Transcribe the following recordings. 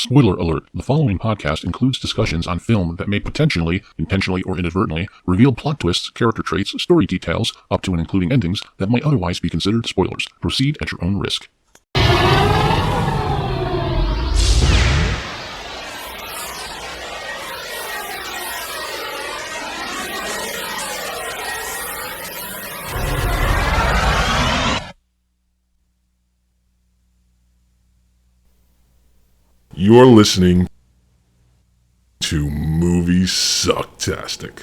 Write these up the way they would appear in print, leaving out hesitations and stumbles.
Spoiler alert, the following podcast includes discussions on film that may potentially, intentionally or inadvertently, reveal plot twists, character traits, story details, up to and including endings that might otherwise be considered spoilers. Proceed at your own risk. You're listening to Moviesucktastic.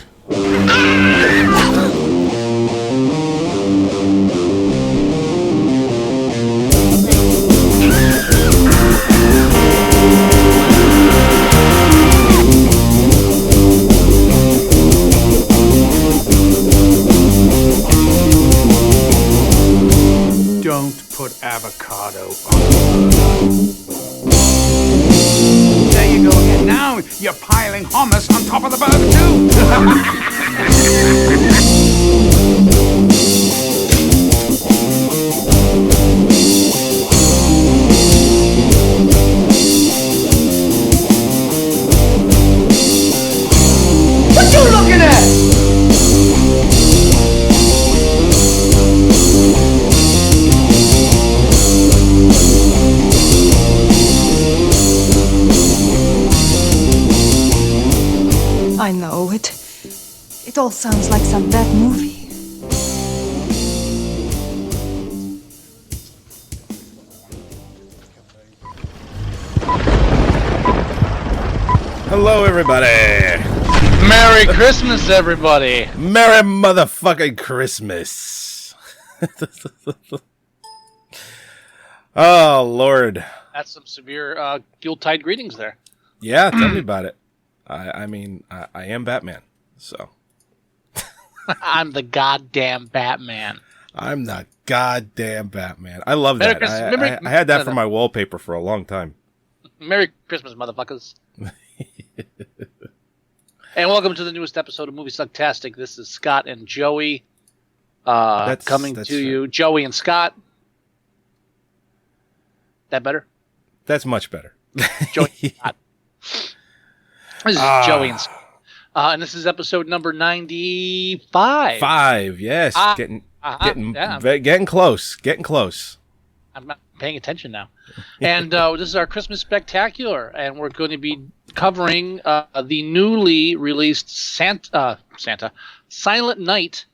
Don't put avocado on. There you go again. Now you're piling hummus on top of the burger too. What you looking at? I know it. It all sounds like some bad movie. Hello, everybody. Merry Christmas, everybody. Merry motherfucking Christmas. Oh, Lord. That's some severe Yuletide greetings there. Yeah, tell me about it. I am Batman, so. I'm the goddamn Batman. I'm the goddamn Batman. I love Merry that. Christmas. I had that for my wallpaper for a long time. Merry Christmas, motherfuckers. And welcome to the newest episode of Moviesucktastic. This is Scott and Joey coming to you. Joey and Scott. That better? That's much better. Joey and Scott. This is Joey and Scott. And this is episode number 95. 5, yes. Getting close. Getting close. I'm not paying attention now. And this is our Christmas Spectacular, and we're going to be covering the newly released Silent Night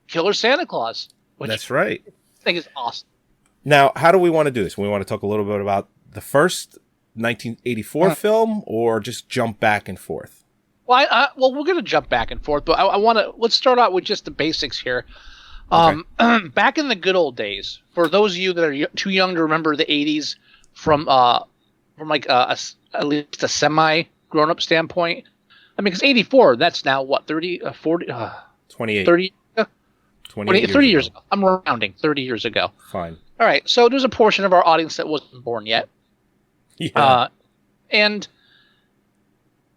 Killer Santa Claus. Which That's right. I think is awesome. Now, how do we want to do this? We want to talk a little bit about the first 1984 film, or just jump back and forth? Well, we're going to jump back and forth, but I want to let's start out with just the basics here. Okay. Back in the good old days, for those of you that are too young to remember the 80s from like at least a semi grown-up standpoint, I mean, because 84, that's now what, 30, 40, 28, 30, 28 30 years ago. I'm rounding 30 years ago. Fine. All right, so there's a portion of our audience that wasn't born yet. Yeah. And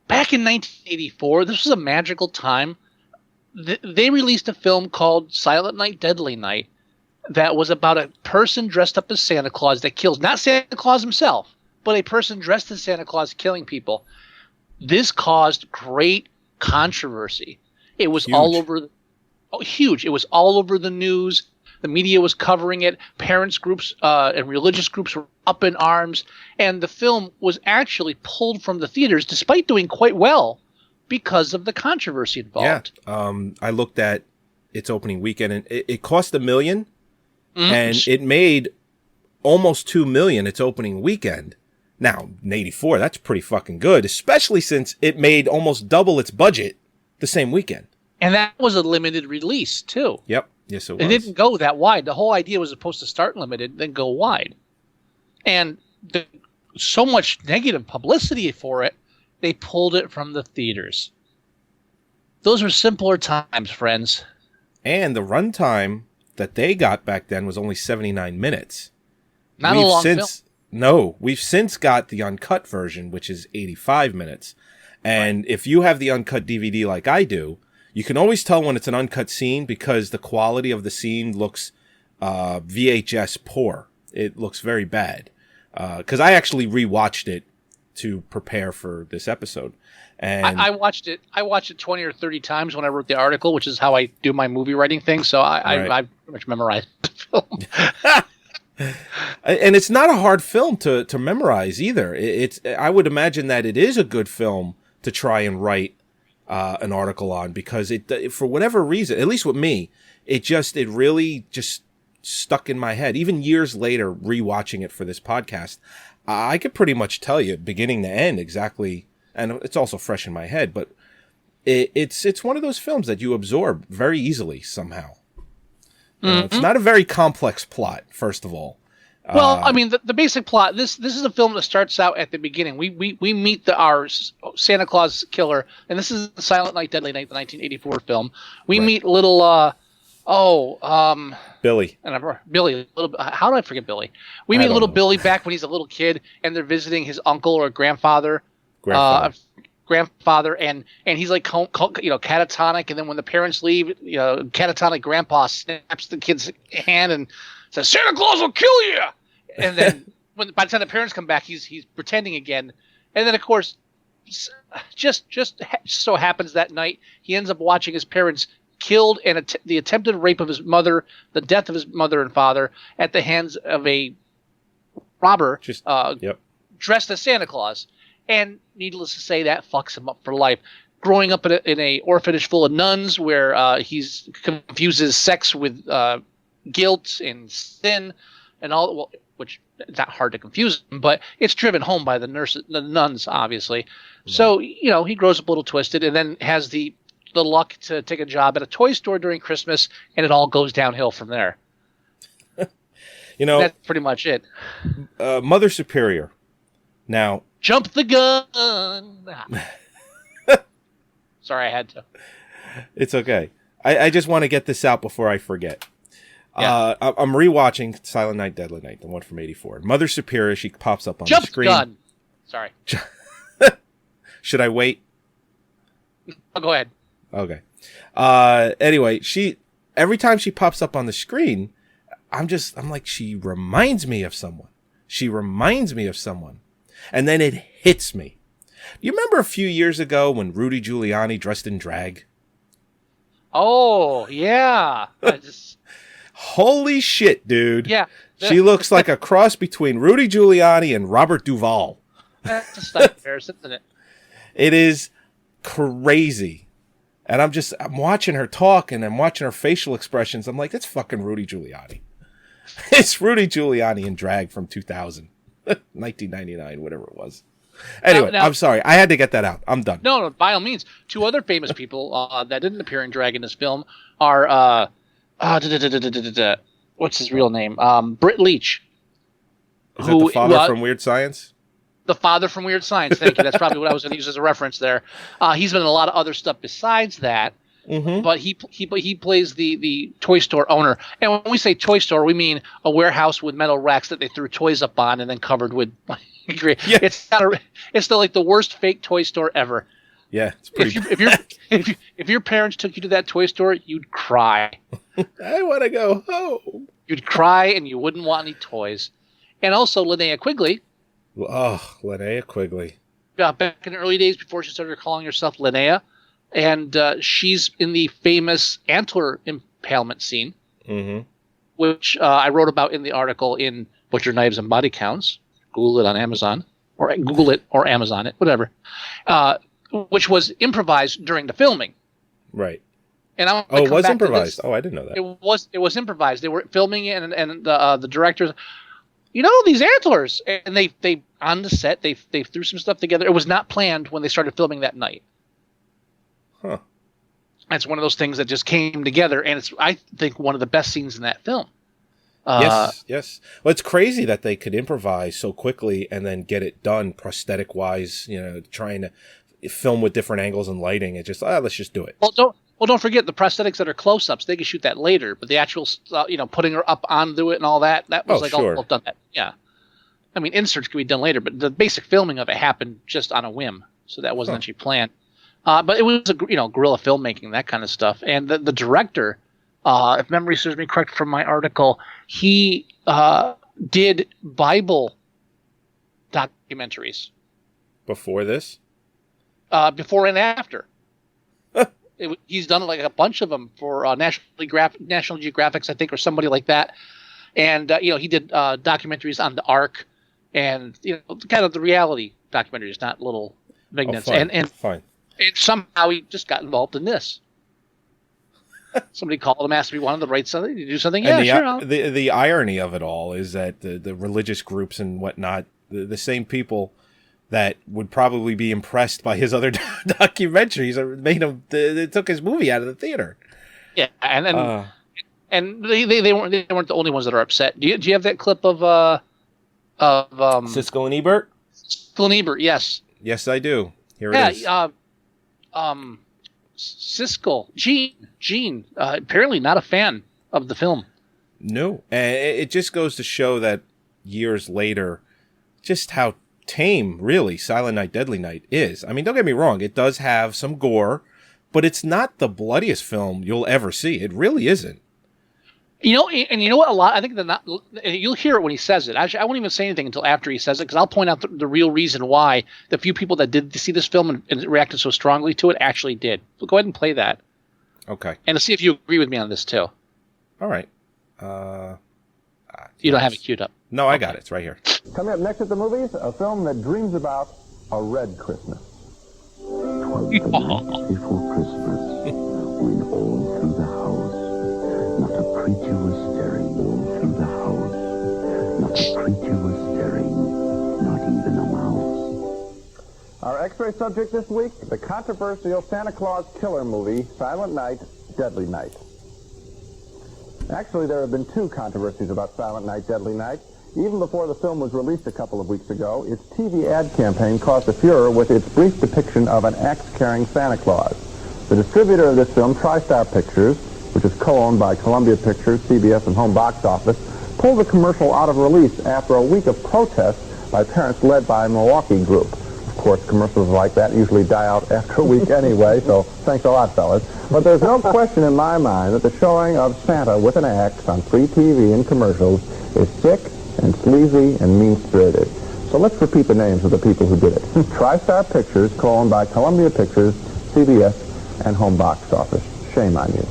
back in 1984, this was a magical time. They released a film called Silent Night, Deadly Night that was about a person dressed up as Santa Claus that kills, not Santa Claus himself, but a person dressed as Santa Claus killing people. This caused great controversy. It was all over. Huge. It was all over the news. The media was covering it. Parents groups and religious groups were up in arms. And the film was actually pulled from the theaters despite doing quite well because of the controversy involved. Yeah. I looked at its opening weekend, and it cost $1 million, and it made almost $2 million its opening weekend. Now, in 84, that's pretty fucking good, especially since it made almost double its budget the same weekend. And that was a limited release, too. Yep. Yes, it was. It didn't go that wide. The whole idea was supposed to start limited, then go wide. And so much negative publicity for it, they pulled it from the theaters. Those were simpler times, friends. And the runtime that they got back then was only 79 minutes. Not a long film. No, we've since got the uncut version, which is 85 minutes. And if you have the uncut DVD like I do, you can always tell when it's an uncut scene because the quality of the scene looks VHS poor. It looks very bad. because I actually rewatched it to prepare for this episode. And I watched it 20 or 30 times when I wrote the article, which is how I do my movie writing thing. So I pretty much memorized the film. And it's not a hard film to memorize either. I would imagine that it is a good film to try and write an article on, because it for whatever reason, at least with me, it really just stuck in my head. Even years later, rewatching it for this podcast, I could pretty much tell you beginning to end exactly. And it's also fresh in my head, but it's one of those films that you absorb very easily somehow. It's not a very complex plot, first of all. Well, I mean, the basic plot. This is a film that starts out at the beginning. We meet our Santa Claus killer, and this is Silent Night, Deadly Night, the 1984 film. We meet little Billy. And Billy. How did I forget Billy? We meet little Billy back when he's a little kid, and they're visiting his uncle or grandfather, and he's like catatonic, and then when the parents leave, catatonic grandpa snaps the kid's hand and says, "Santa Claus will kill you," and then by the time the parents come back, he's pretending again, and then of course, just so happens that night he ends up watching his parents killed and the attempted rape of his mother, the death of his mother and father at the hands of a robber dressed as Santa Claus. And needless to say, that fucks him up for life. Growing up in a orphanage full of nuns, where he confuses sex with guilt and sin, and all. Well, which it's not hard to confuse him, but it's driven home by the nuns, obviously. Right. So he grows up a little twisted, and then has the luck to take a job at a toy store during Christmas, and it all goes downhill from there. That's pretty much it. Mother Superior. Now. Jump the gun. Sorry, I had to. It's okay. I just want to get this out before I forget. Yeah. I'm rewatching Silent Night, Deadly Night, the one from '84. Mother Superior, she pops up on the screen. Jump the gun. Sorry. Should I wait? Oh, go ahead. Okay. Anyway, every time she pops up on the screen, I'm like, she reminds me of someone. She reminds me of someone. And then it hits me. You remember a few years ago when Rudy Giuliani dressed in drag? Oh, yeah. Holy shit, dude. Yeah. She looks like a cross between Rudy Giuliani and Robert Duvall. That's a slight comparison, isn't it? It is crazy. And I'm watching her talk, and I'm watching her facial expressions. I'm like, that's fucking Rudy Giuliani. It's Rudy Giuliani in drag from 2000. 1999, whatever it was. Anyway, I'm sorry. I had to get that out. I'm done. No, by all means. Two other famous people that didn't appear in drag in this film are what's his real name? Britt Leach. Is that the father from Weird Science? The father from Weird Science. Thank you. That's probably what I was going to use as a reference there. He's been in a lot of other stuff besides that. Mm-hmm. But he plays the toy store owner, and when we say toy store, we mean a warehouse with metal racks that they threw toys up on and then covered with. Yeah. It's like the worst fake toy store ever. Yeah, it's pretty. If your parents took you to that toy store, you'd cry. I want to go home. You'd cry, and you wouldn't want any toys. And also Linnea Quigley. Oh, Linnea Quigley. Back in the early days before she started calling herself Linnea. And she's in the famous antler impalement scene, which I wrote about in the article in Butcher Knives and Body Counts. Google it on Amazon, or Google it or Amazon it, whatever. Which was improvised during the filming. Right. And it was improvised. Oh, I didn't know that. It was improvised. They were filming it, and the directors, these antlers, and they on the set they threw some stuff together. It was not planned when they started filming that night. Huh. It's one of those things that just came together, and it's, I think, one of the best scenes in that film. Yes. Well, it's crazy that they could improvise so quickly and then get it done prosthetic-wise, trying to film with different angles and lighting. It's just, let's just do it. Well, don't forget the prosthetics that are close-ups. They can shoot that later, but the actual, putting her up onto it and all that was all done. Yeah. I mean, inserts can be done later, but the basic filming of it happened just on a whim, so that wasn't actually planned. But it was guerrilla filmmaking, that kind of stuff. And the director, if memory serves me correct from my article, he did Bible documentaries. Before this? Before and after. He's done like a bunch of them for National Geographics, I think, or somebody like that. And he did documentaries on the Ark, and kind of the reality documentaries, not little vignettes. Fine. And somehow he just got involved in this. Somebody called him, asked if he wanted to write something, to do something. Yeah, sure. The irony of it all is that the religious groups and whatnot, the same people that would probably be impressed by his other documentaries made him. They took his movie out of the theater. Yeah, and they weren't the only ones that are upset. Do you have that clip of Siskel and Ebert? Siskel and Ebert, yes. Yes, I do. Here it is. Siskel, Gene, apparently not a fan of the film. No, and it just goes to show that years later, just how tame, really, Silent Night, Deadly Night is. I mean, don't get me wrong, it does have some gore, but it's not the bloodiest film you'll ever see. It really isn't. And you know what? I think you'll hear it when he says it. Actually, I won't even say anything until after he says it, because I'll point out the real reason why the few people that did see this film and reacted so strongly to it actually did. So go ahead and play that. Okay. And to see if you agree with me on this too. All right. You don't have it queued up. No, I got it. It's right here. Coming up next at the movies, a film that dreams about a red Christmas. 'Twas the night before Christmas, when all through the house, not a creature was stirring. All through the house, not a creature was stirring, not even a mouse. Our X-ray subject this week, the controversial Santa Claus killer movie, Silent Night, Deadly Night. Actually, there have been two controversies about Silent Night, Deadly Night. Even before the film was released a couple of weeks ago, its TV ad campaign caused a furor with its brief depiction of an axe-carrying Santa Claus. The distributor of this film, TriStar Pictures, which is co-owned by Columbia Pictures, CBS, and Home Box Office, pulled the commercial out of release after a week of protests by parents led by a Milwaukee group. Of course, commercials like that usually die out after a week anyway, so thanks a lot, fellas. But there's no question in my mind that the showing of Santa with an axe on free TV and commercials is sick and sleazy and mean-spirited. So let's repeat the names of the people who did it. TriStar Pictures, co-owned by Columbia Pictures, CBS, and Home Box Office. Shame on you.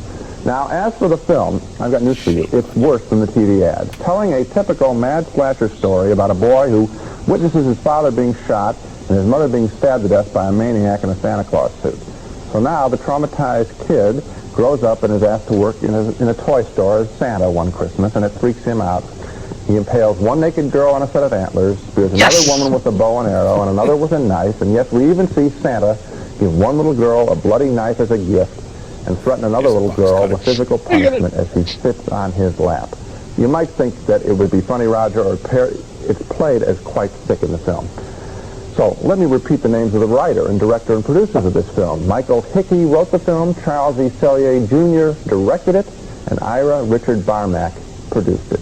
Now, as for the film, I've got news for you. It's worse than the TV ads. Telling a typical mad slasher story about a boy who witnesses his father being shot and his mother being stabbed to death by a maniac in a Santa Claus suit. So now the traumatized kid grows up and is asked to work in a toy store as Santa one Christmas, and it freaks him out. He impales one naked girl on a set of antlers, spears another woman with a bow and arrow, and another with a knife, and yes, we even see Santa give one little girl a bloody knife as a gift and threaten another little girl with physical punishment as she sits on his lap. You might think that it would be funny, Roger, or it's played as quite sick in the film. So let me repeat the names of the writer and director and producers of this film. Michael Hickey wrote the film, Charles E. Sellier Jr. directed it, and Ira Richard Barmack produced it.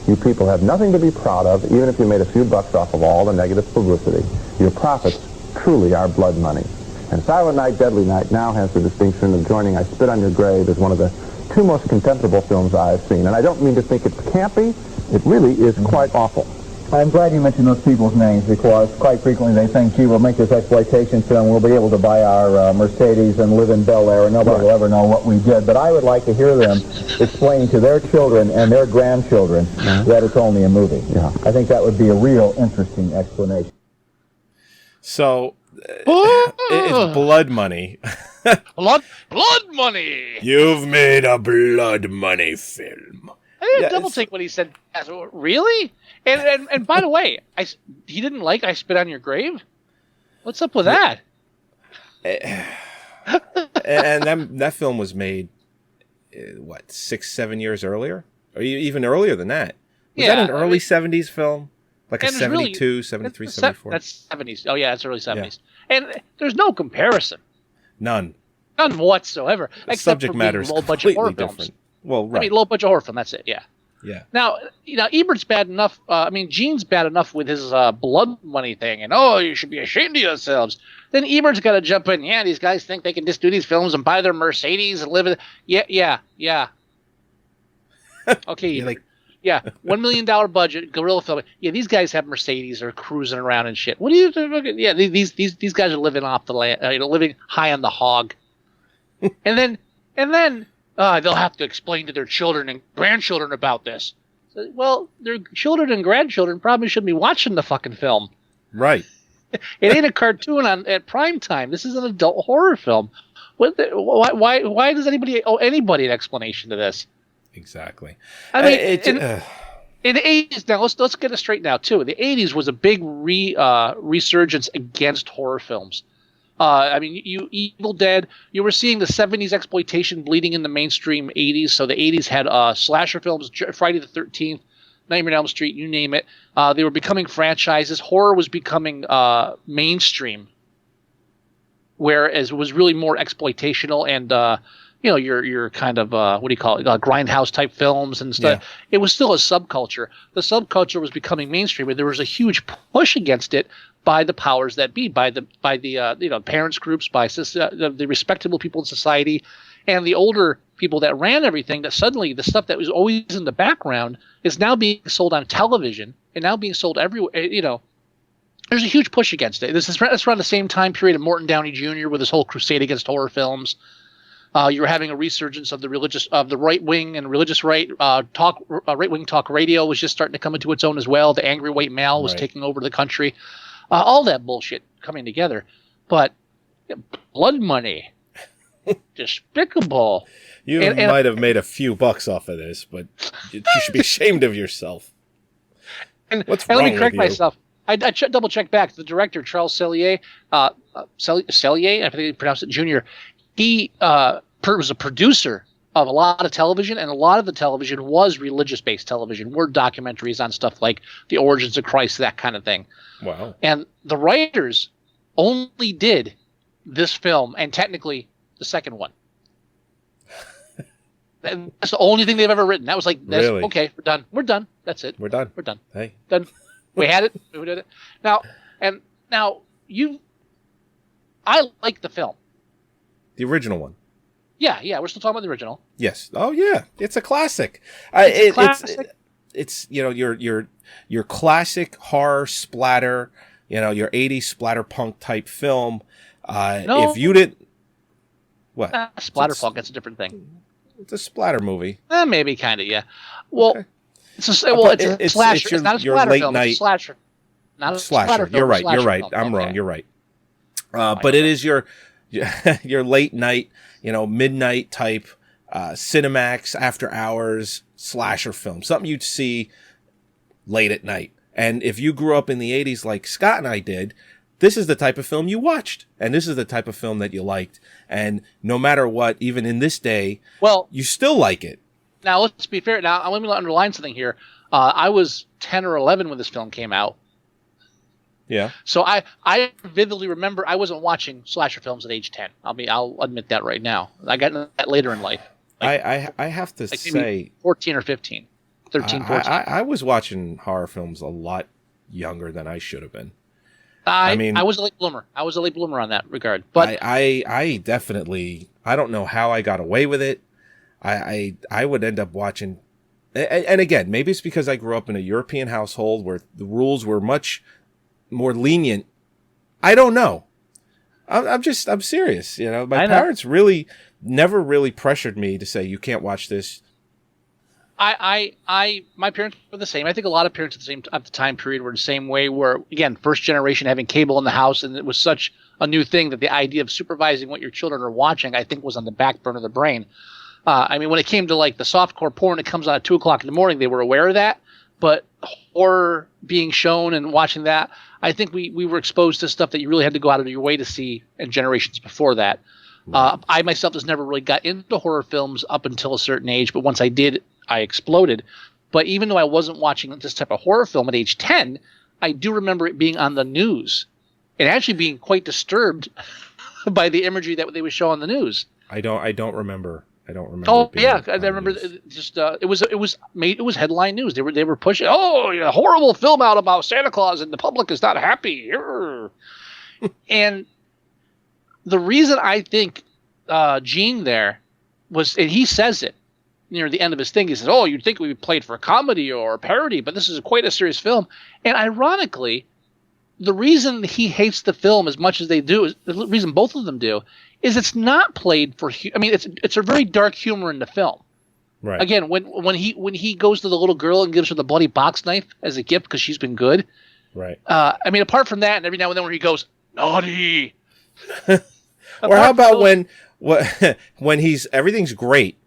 You people have nothing to be proud of, even if you made a few bucks off of all the negative publicity. Your profits truly are blood money. And Silent Night, Deadly Night now has the distinction of joining I Spit on Your Grave as one of the two most contemptible films I've seen. And I don't mean to think it's campy. It really is quite awful. I'm glad you mentioned those people's names, because quite frequently they think, gee, we'll make this exploitation film, we'll be able to buy our Mercedes and live in Bel Air, and nobody will ever know what we did. But I would like to hear them explain to their children and their grandchildren that it's only a movie. Yeah. I think that would be a real interesting explanation. So, it's blood money. blood money! You've made a blood money film. I didn't double take what he said. Really? And by the way, he didn't like I Spit on Your Grave? What's up with that? And that film was made, 6-7 years earlier? Or even earlier than that. Was that an early 70s film? Like a 72, really, 73, 74? That's 70s. Oh, yeah, it's early 70s. Yeah. And there's no comparison. None whatsoever. The except subject for matter is completely different. Films. Well, right. I mean, low-budget horror film, that's it, yeah. Yeah. Now, Ebert's bad enough. Gene's bad enough with his blood money thing, and you should be ashamed of yourselves. Then Ebert's got to jump in. Yeah, these guys think they can just do these films and buy their Mercedes and live in. Yeah. Okay, Yeah, $1 million budget, guerrilla film. Yeah, these guys have Mercedes or cruising around and shit. What do you think? Yeah, these guys are living off the land, living high on the hog. and then they'll have to explain to their children and grandchildren about this. So, well, their children and grandchildren probably shouldn't be watching the fucking film. Right. It ain't a cartoon at prime time. This is an adult horror film. Why does anybody owe anybody an explanation to this? Exactly. I mean, in the 80s, now let's get it straight now too. The 80s was a big resurgence against horror films. I mean, you Evil Dead, you were seeing the 70s exploitation bleeding in the mainstream 80s. So the 80s had slasher films, Friday the 13th, Nightmare on Elm Street, you name it. They were becoming franchises. Horror was becoming mainstream, whereas it was really more exploitational and your kind of what do you call it, grindhouse type films and stuff. Yeah. It was still a subculture. The subculture was becoming mainstream, and there was a huge push against it by the powers that be, by the parents groups, by the respectable people in society, and the older people that ran everything. That suddenly the stuff that was always in the background is now being sold on television and now being sold everywhere. There's a huge push against it. This is around the same time period of Morton Downey Jr. with his whole crusade against horror films. You were having a resurgence of the right wing and religious right wing talk radio was just starting to come into its own as well. The angry white male was taking over the country. All that bullshit coming together, but blood money, despicable. You might have made a few bucks off of this, but you should be ashamed of yourself. What's wrong let me correct with you? myself. I double check back. The director Charles Sellier, I think he pronounced it Jr. He was a producer of a lot of television, and a lot of the television was religious-based television, were documentaries on stuff like the origins of Christ, that kind of thing. Wow. And the writers only did this film, and technically the second one. That's the only thing they've ever written. That was like, really? Okay, we're done. We're done. That's it. We're done. We're done. Hey. Done. We had it. We did it. Now, I like the film. The original one. Yeah, we're still talking about the original. Yes. Oh yeah, it's a classic. It's your classic horror splatter. Your 80s splatter punk type film. No. If you didn't, what? Splatter punk. That's a different thing. It's a splatter movie. Maybe kind of. Yeah. Well, okay. it's a slasher. It's not a splatter film. It's a slasher. Not a slasher film. You're right. Slasher You're right. film. I'm okay. wrong. You're right. But it is your late night, midnight type, Cinemax after hours slasher film. Something you'd see late at night. And if you grew up in the 80s like Scott and I did, this is the type of film you watched. And this is the type of film that you liked. And no matter what, even in this day, you still like it. Now, let's be fair. Now, let me underline something here. I was 10 or 11 when this film came out. Yeah. So I vividly remember I wasn't watching slasher films at age 10. I'll admit that right now. I got into that later in life. I have to say 14 or 15. 13, 14. I was watching horror films a lot younger than I should have been. I was a late bloomer. I was a late bloomer on that regard. But I definitely, I don't know how I got away with it. I would end up watching, and again, maybe it's because I grew up in a European household where the rules were much more lenient. I don't know. I'm serious. My parents really never really pressured me to say, you can't watch this. My parents were the same. I think a lot of parents at the time period were the same way, where, again, first generation having cable in the house, and it was such a new thing that the idea of supervising what your children are watching, I think, was on the back burner of the brain. When it came to like the softcore porn that comes on at 2 o'clock in the morning, they were aware of that. But horror being shown and watching that, I think we were exposed to stuff that you really had to go out of your way to see in generations before that. Right. I myself just never really got into horror films up until a certain age, but once I did, I exploded. But even though I wasn't watching this type of horror film at age 10, I do remember it being on the news and actually being quite disturbed by the imagery that they would show on the news. I don't remember. Oh yeah, I remember. It was headline news. They were pushing. Oh, a horrible film out about Santa Claus, and the public is not happy. And the reason I think Gene there was, and he says it, near the end of his thing, he says, "Oh, you'd think we played for a comedy or a parody, but this is quite a serious film." And ironically, the reason he hates the film as much as they do, is the reason both of them do, is it's not played for. I mean, it's a very dark humor in the film. Right. Again, when he goes to the little girl and gives her the bloody box knife as a gift because she's been good. Right. I mean, apart from that, and every now and then where he goes naughty. Or how about when he's everything's great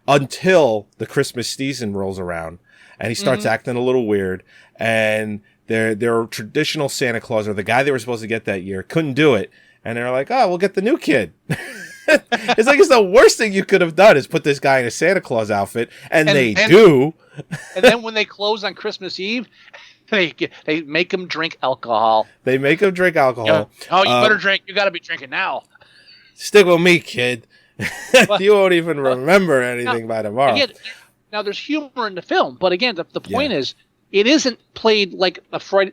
until the Christmas season rolls around and he starts acting a little weird, and their traditional Santa Claus, or the guy they were supposed to get that year, couldn't do it, and they're like, "Oh, we'll get the new kid." It's like, it's the worst thing you could have done is put this guy in a Santa Claus outfit, and they do. And then when they close on Christmas Eve, they make him drink alcohol. They make him drink alcohol. Yeah. Oh, you better drink. You got to be drinking now. Stick with me, kid. You won't even remember anything by tomorrow. Again, now there's humor in the film, but again, the point is, it isn't played like a Freddy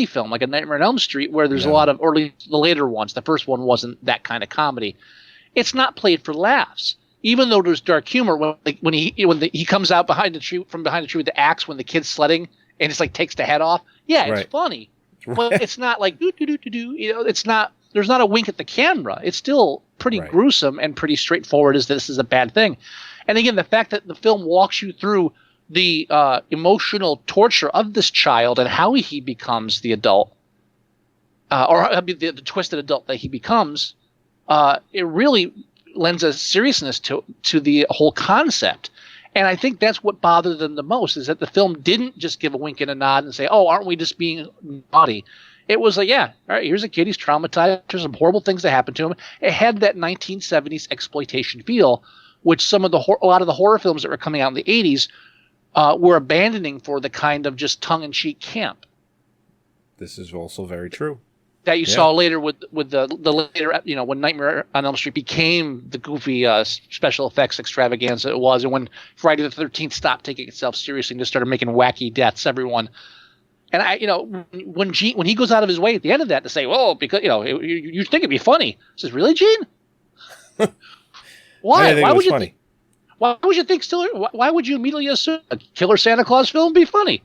film, like a Nightmare on Elm Street, where there's a lot of, or at least the later ones. The first one wasn't that kind of comedy. It's not played for laughs, even though there's dark humor. When he comes out from behind the tree with the axe when the kid's sledding and it's like takes the head off. Yeah, it's funny, but it's not like do do do do do. You know, it's not. There's not a wink at the camera. It's still pretty gruesome and pretty straightforward as this is a bad thing. And again, the fact that the film walks you through the emotional torture of this child and how he becomes the adult, or the twisted adult that he becomes, it really lends a seriousness to the whole concept. And I think that's what bothered them the most, is that the film didn't just give a wink and a nod and say, "Oh, aren't we just being naughty?" It was like, yeah, all right, here's a kid, he's traumatized, there's some horrible things that happened to him. It had that 1970s exploitation feel, which a lot of the horror films that were coming out in the 80s were abandoning for the kind of just tongue-in-cheek camp. This is also very true. That you saw later with the later, when Nightmare on Elm Street became the goofy special effects extravaganza it was, and when Friday the 13th stopped taking itself seriously and just started making wacky deaths, everyone. And when he goes out of his way at the end of that to say, "Well, because you think it'd be funny," I says, "Really, Gene? Why? Why would you funny. Why would you think Why would you immediately assume a killer Santa Claus film would be funny?"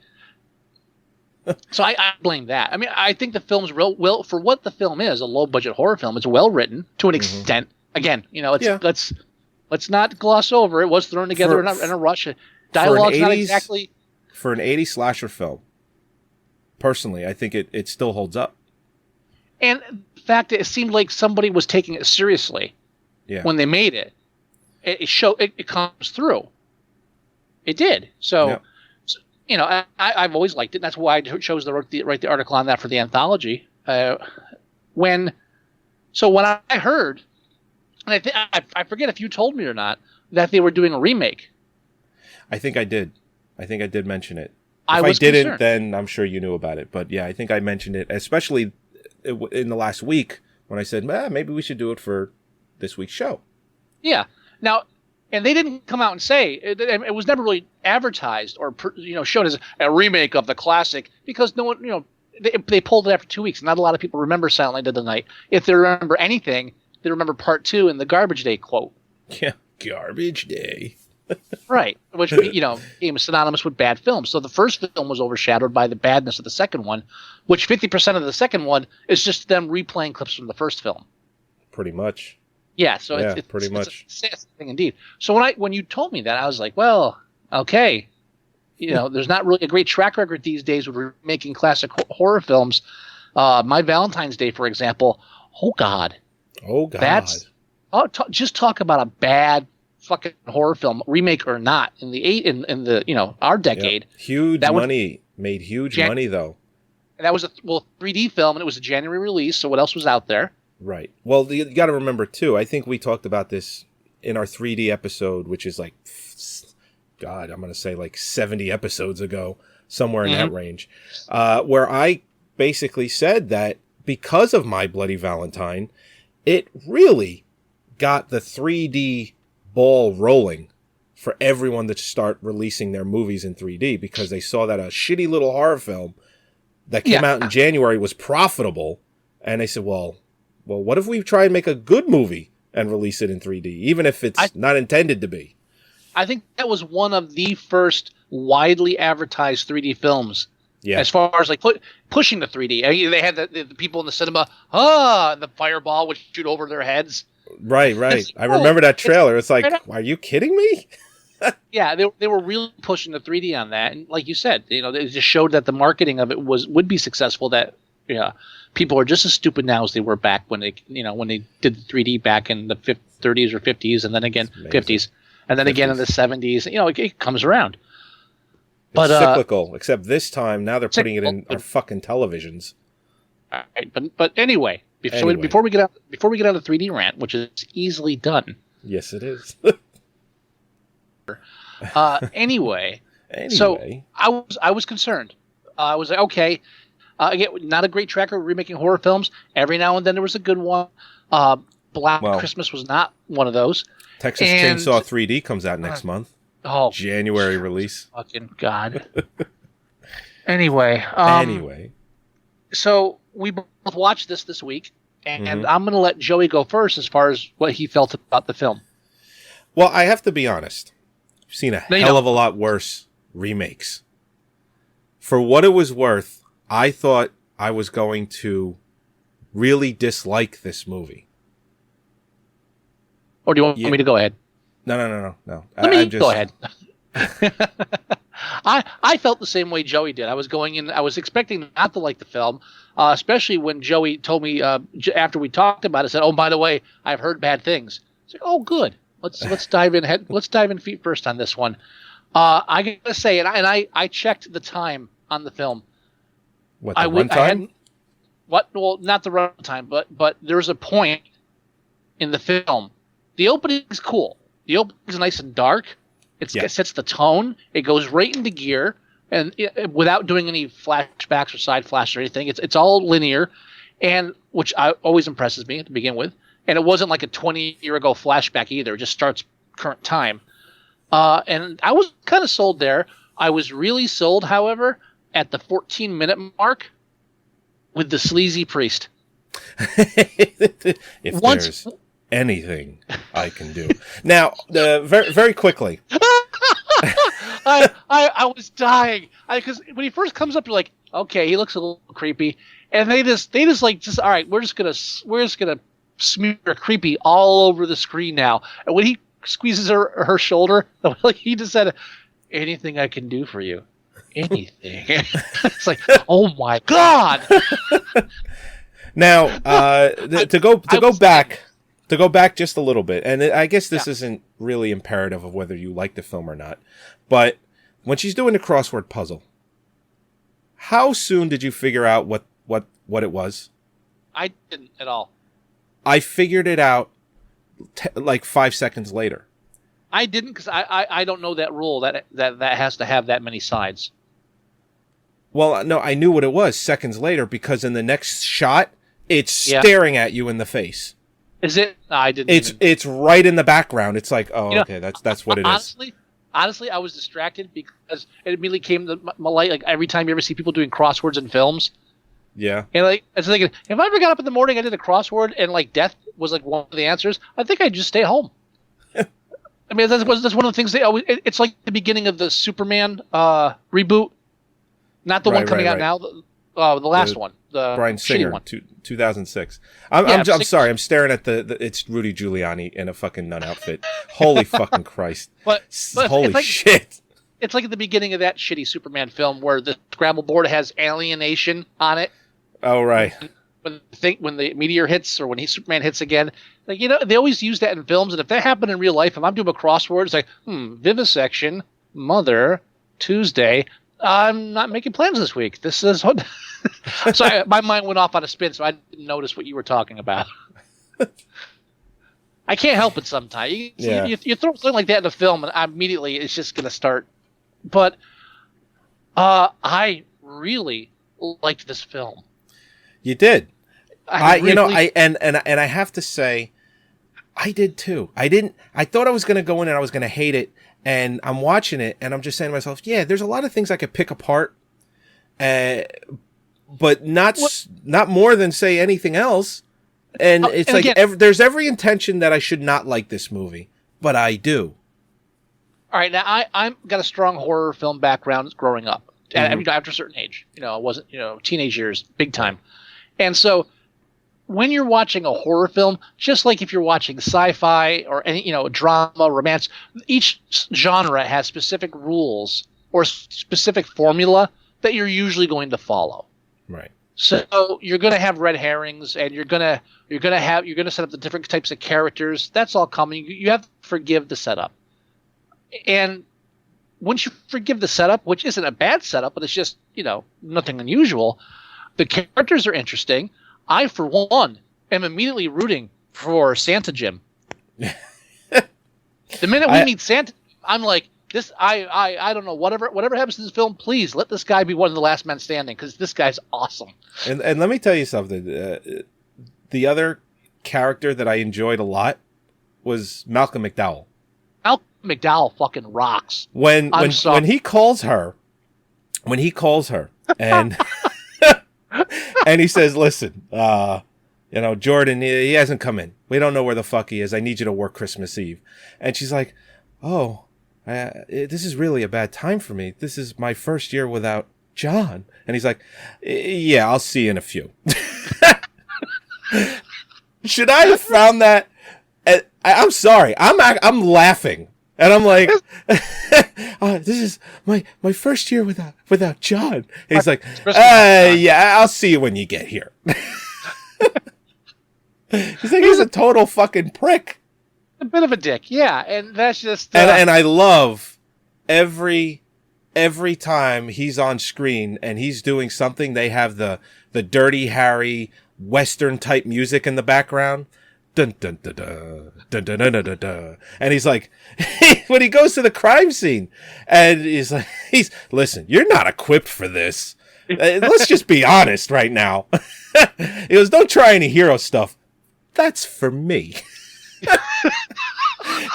So I blame that. I mean, I think the film's well for what the film is, a low budget horror film. It's well written to an extent. Again, let's not gloss over. It was thrown together in a rush. Dialogue's not exactly for an 80s slasher film. Personally, I think it still holds up. And the fact that it seemed like somebody was taking it seriously when they made it, it comes through. It did. So, I've always liked it. And that's why I chose to write the article on that for the anthology. When I heard, and I forget if you told me or not, that they were doing a remake. I think I did. I think I did mention it. If I didn't, concerned. Then I'm sure you knew about it. But yeah, I think I mentioned it, especially in the last week when I said, maybe we should do it for this week's show. Yeah. Now, and they didn't come out and say, it was never really advertised or shown as a remake of the classic, because no one, they pulled it after 2 weeks. Not a lot of people remember Silent Night, Deadly Night. If they remember anything, they remember part 2 in the Garbage Day quote. Yeah, Garbage Day. Right, which became synonymous with bad films. So the first film was overshadowed by the badness of the second one, which 50% of the second one is just them replaying clips from the first film. Pretty much. Yeah, so it's pretty much a sad thing indeed. So when you told me that, I was like, well, okay, there's not really a great track record these days with making classic horror films. My Valentine's Day, for example. Oh God. Just talk about a bad fucking horror film, remake or not, in the our decade. Yep. Huge money. Made huge money though. And that was a 3D film, and it was a January release, so what else was out there? Right. Well, you got to remember too, I think we talked about this in our 3D episode, which is like, God, I'm going to say like 70 episodes ago, somewhere in that range, where I basically said that because of My Bloody Valentine, it really got the 3D ball rolling for everyone to start releasing their movies in 3D, because they saw that a shitty little horror film that came out in January was profitable, and they said, well, what if we try and make a good movie and release it in 3D, even if it's not intended to be? I think that was one of the first widely advertised 3D films. Yeah. As far as like pushing the 3D, they had the people in the cinema, and the fireball would shoot over their heads. Right. I remember that trailer. It's like, are you kidding me? Yeah, they were really pushing the 3D on that, and like you said, it just showed that the marketing of it would be successful. That people are just as stupid now as they were back when they did the 3D back in the 30s or 50s, and then again 50s, and then 50s. Again in the 70s. It comes around. But it's cyclical, except this time now they're putting it in our fucking televisions. All right, but anyway, before we get on the 3D rant, which is easily done. Yes, it is. Anyway, so I was concerned. I was like, okay, again, not a great track of remaking horror films. Every now and then there was a good one. Black Christmas was not one of those. Texas Chainsaw 3D comes out next month. Oh, January release. Fucking God. Anyway. So we both watched this week, and I'm going to let Joey go first as far as what he felt about the film. Well, I have to be honest. I've seen a hell of a lot worse remakes. For what it was worth, I thought I was going to really dislike this movie. Or do you want me to go ahead? No. Let me go ahead. I felt the same way Joey did. I was going in. I was expecting not to like the film, especially when Joey told me after we talked about it. Said, "Oh, by the way, I've heard bad things." It's like, "Oh, good. Let's dive in. Let's dive in feet first on this one." I gotta say, and I checked the time on the film. What, the runtime? Well, not the runtime, but there's a point in the film. The opening is cool. The opening is nice and dark. It sets the tone. It goes right into gear, and without doing any flashbacks or side flash or anything. It's all linear, and which always impresses me to begin with. And it wasn't like a 20-year ago flashback either. It just starts current time. And I was kind of sold there. I was really sold, however, at the 14-minute mark with the sleazy priest. There's anything I can do. Now, very, very quickly. I was dying because when he first comes up, you're like, okay, he looks a little creepy, and they just all right, we're just gonna smear creepy all over the screen now. And when he squeezes her shoulder, like he just said, anything I can do for you, anything. It's like, oh my God. Now, to go back just a little bit, and I guess this isn't really imperative of whether you like the film or not, but when she's doing the crossword puzzle, how soon did you figure out what it was? I didn't at all. I figured it out like 5 seconds later. I didn't because I don't know that rule that has to have that many sides. Well, no, I knew what it was seconds later because in the next shot, it's staring at you in the face. Is it? No, I didn't. It's right in the background. It's like, okay, that's what it is. Honestly, I was distracted because it immediately came to my light. Like every time you ever see people doing crosswords in films. Yeah. And like I was thinking, if I ever got up in the morning, I did a crossword, and like death was like one of the answers, I think I'd just stay home. I mean, that's one of the things they always. It's like the beginning of the Superman reboot, not the one coming out now. The last one, the Bryan Singer one, 2006. I'm sorry, I'm staring at it's Rudy Giuliani in a fucking nun outfit. Holy fucking Christ! But holy shit! It's like at the beginning of that shitty Superman film where the Scrabble board has alienation on it. Oh right. When the meteor hits or when Superman hits again, like they always use that in films, and if that happened in real life, if I'm doing a crossword, it's like vivisection, mother, Tuesday. I'm not making plans this week. This is so my mind went off on a spin, so I didn't notice what you were talking about. I can't help it sometimes. You throw something like that in a film, and immediately it's just going to start. But I really liked this film. You did. I have to say, I did too. I thought I was going to go in and I was going to hate it. And I'm watching it, and I'm just saying to myself, yeah, there's a lot of things I could pick apart, but not more than say anything else. And it's and like there's every intention that I should not like this movie, but I do. All right, now I'm got a strong horror film background growing up. Mm-hmm. After a certain age, I wasn't, teenage years, big time. And so when you're watching a horror film, just like if you're watching sci-fi or any, drama, romance, each genre has specific rules or specific formula that you're usually going to follow. Right. So you're going to have red herrings, and you're going to set up the different types of characters. That's all coming. You have to forgive the setup. And once you forgive the setup, which isn't a bad setup, but it's just, nothing unusual, the characters are interesting. I, for one, am immediately rooting for Santa Jim. The minute we meet Santa, I'm like, this. I don't know. Whatever happens to this film, please let this guy be one of the last men standing, because this guy's awesome. And let me tell you something. The other character that I enjoyed a lot was Malcolm McDowell. Malcolm McDowell fucking rocks. When he calls her, and and he says, "Listen, Jordan, he hasn't come in. We don't know where the fuck he is. I need you to work Christmas Eve." And she's like, "Oh, this is really a bad time for me. This is my first year without John." And he's like, "Yeah, I'll see you in a few." Should I have found that? I'm sorry. I'm laughing. And I'm like, this is my first year without John. And he's like, yeah, I'll see you when you get here. He's like, he's a total fucking prick. A bit of a dick, yeah. And that's just... And I love every time he's on screen and he's doing something, they have the Dirty Harry Western type music in the background. Dun dun dun dun dun dun dun dun dun. And he's like, when he goes to the crime scene, and he's like, listen, you're not equipped for this. Let's just be honest right now. He goes, don't try any hero stuff. That's for me.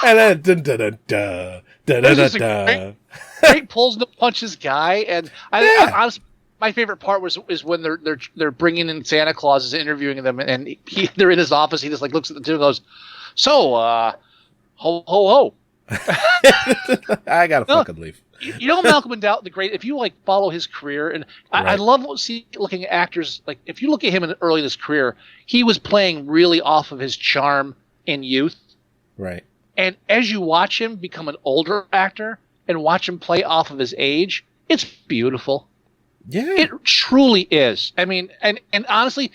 And then dun dun dun dun dun dun dun. Great pulls no punches guy, and I honestly, my favorite part is when they're bringing in Santa Claus, is interviewing them, and they're in his office. He just like looks at the two and goes, "So, ho ho ho." I gotta fucking leave. Malcolm McDowell, the great. If you like follow his career, and I love looking at actors. Like if you look at him in early in his career, he was playing really off of his charm in youth. Right. And as you watch him become an older actor and watch him play off of his age, it's beautiful. Yeah, it truly is. I mean, and honestly,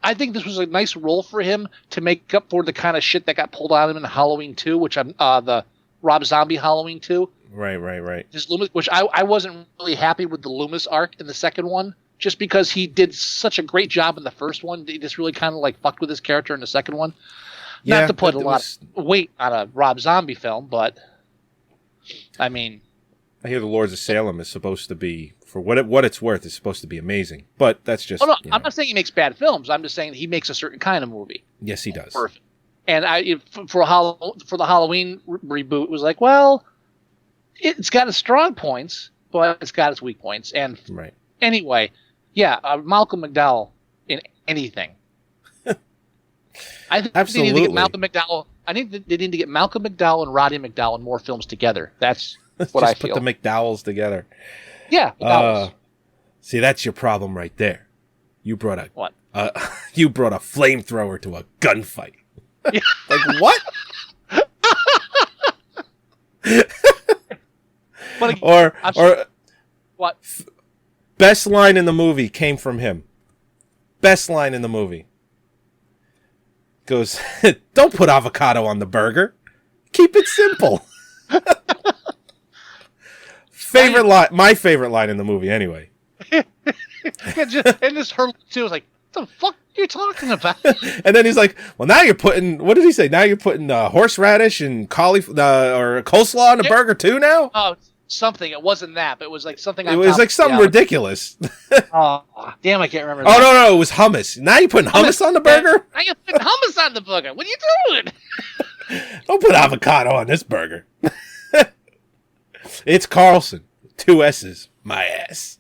I think this was a nice role for him to make up for the kind of shit that got pulled on him in Halloween 2, which I'm the Rob Zombie Halloween 2. Right. This Loomis, which I wasn't really happy with the Loomis arc in the second one, just because he did such a great job in the first one. He just really kind of like fucked with his character in the second one. Yeah, not to put a lot of weight on a Rob Zombie film, but I mean, I hear the Lords of Salem is supposed to be, for what it's worth, is supposed to be amazing. But that's just... no, I'm not saying he makes bad films. I'm just saying he makes a certain kind of movie. Yes, he does. Perfect. And for the Halloween reboot, it was like, well, it's got its strong points, but it's got its weak points. And anyway, yeah, Malcolm McDowell in anything. I think Absolutely. they need to get Malcolm McDowell. I think they need to get Malcolm McDowell and Roddy McDowell in more films together. That's what I feel. Just put the McDowells together. Yeah. See, that's your problem right there. You brought a what? You brought a flamethrower to a gunfight. Like what? or what? Best line in the movie came from him. Best line in the movie. Goes, don't put avocado on the burger. Keep it simple. Favorite line, my favorite line in the movie, anyway. And this her too was like, what the fuck are you talking about? And then he's like, well, now you're putting, what did he say? Now you're putting horseradish and or coleslaw on the burger too now? Oh, something. It wasn't that, but it was like something. It was like something ridiculous. Oh, damn, I can't remember. Oh, no, it was hummus. Now you're putting hummus on the burger? Now you're putting hummus on the burger. What are you doing? Don't put avocado on this burger. It's Carlson. 2 S's. My ass.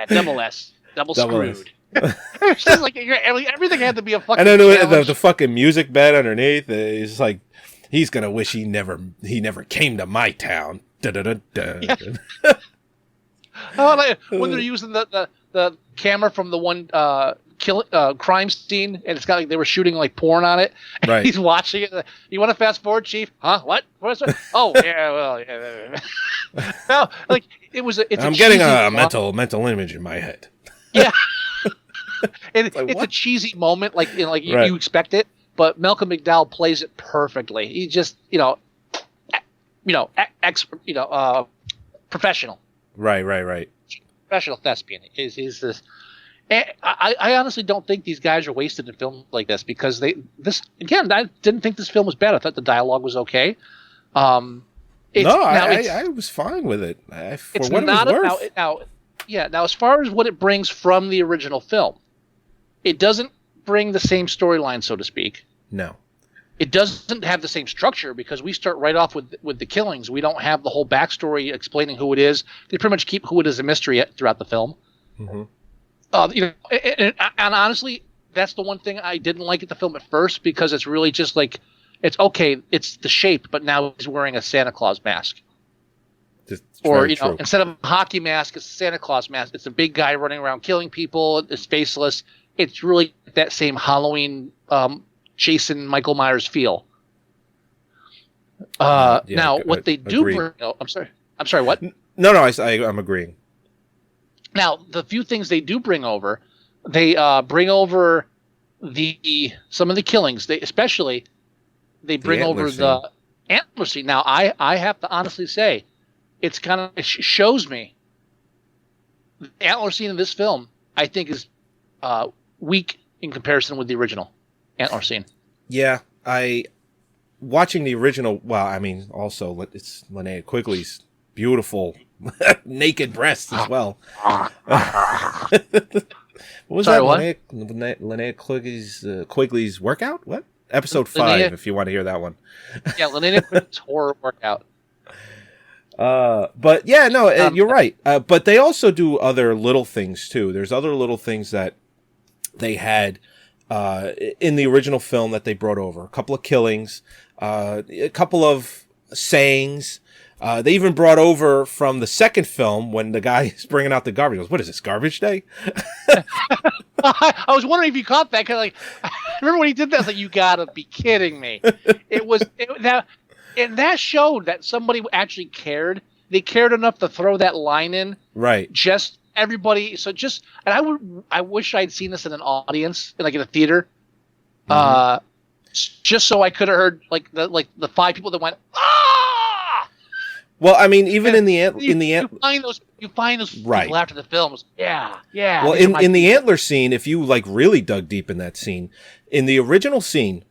Double S. Double screwed. It's just like everything had to be a fucking. And then the fucking music bed underneath is like, He's gonna wish he never came to my town. Da-da-da-da. Yeah. When they're using the camera from the one crime scene, and it's got like they were shooting like porn on it. Right. He's watching it. You want to fast forward, Chief? Huh? What? Oh, yeah. Well, yeah. No, like I'm getting a mental image in my head. Yeah. It's like, a cheesy moment, like you expect it, but Malcolm McDowell plays it perfectly. He just professional. Right. Professional thespian. He's this. I honestly don't think these guys are wasted in films like this because I didn't think this film was bad. I thought the dialogue was okay. I was fine with it. It's not about now as far as what it brings from the original film, it doesn't bring the same storyline, so to speak. No. It doesn't have the same structure because we start right off with the killings. We don't have the whole backstory explaining who it is. They pretty much keep who it is a mystery throughout the film. Mm-hmm. And honestly, that's the one thing I didn't like at the film at first because it's really just like, it's okay, it's the shape, but now he's wearing a Santa Claus mask. Or, instead of a hockey mask, it's a Santa Claus mask. It's a big guy running around killing people. It's faceless. It's really that same Halloween Jason Michael Myers feel. Now, what they do bring... Oh, I'm sorry, what? No, I'm agreeing. Now, the few things they do bring over, they bring over some of the killings. They bring over the antler scene. Now, I have to honestly say, it shows me the antler scene in this film, I think, is weak in comparison with the original antler scene. Yeah, watching the original. Well, I mean, also it's Linnea Quigley's beautiful naked breasts as well. What was that? What? Linnea Quigley's workout? What? Episode 5, if you want to hear that one. Yeah, Linnea Quigley's horror workout. But yeah, no, you're right. But they also do other little things too. There's other little things that they had in the original film that they brought over. A couple of killings, a couple of sayings. They even brought over from the second film when the guy is bringing out the garbage. He goes, "What is this, garbage day?" I was wondering if you caught that because, I remember when he did that. I was like, "You gotta be kidding me!" And that showed that somebody actually cared. They cared enough to throw that line in. Right. Just everybody. I wish I'd seen this in an audience, like in a theater. Mm-hmm. Just so I could have heard like the 5 people that went, "Ah!" Well, I mean, even you find those right. people after the films. Yeah. Well, in the antler scene, if you like really dug deep in that scene, in the original scene,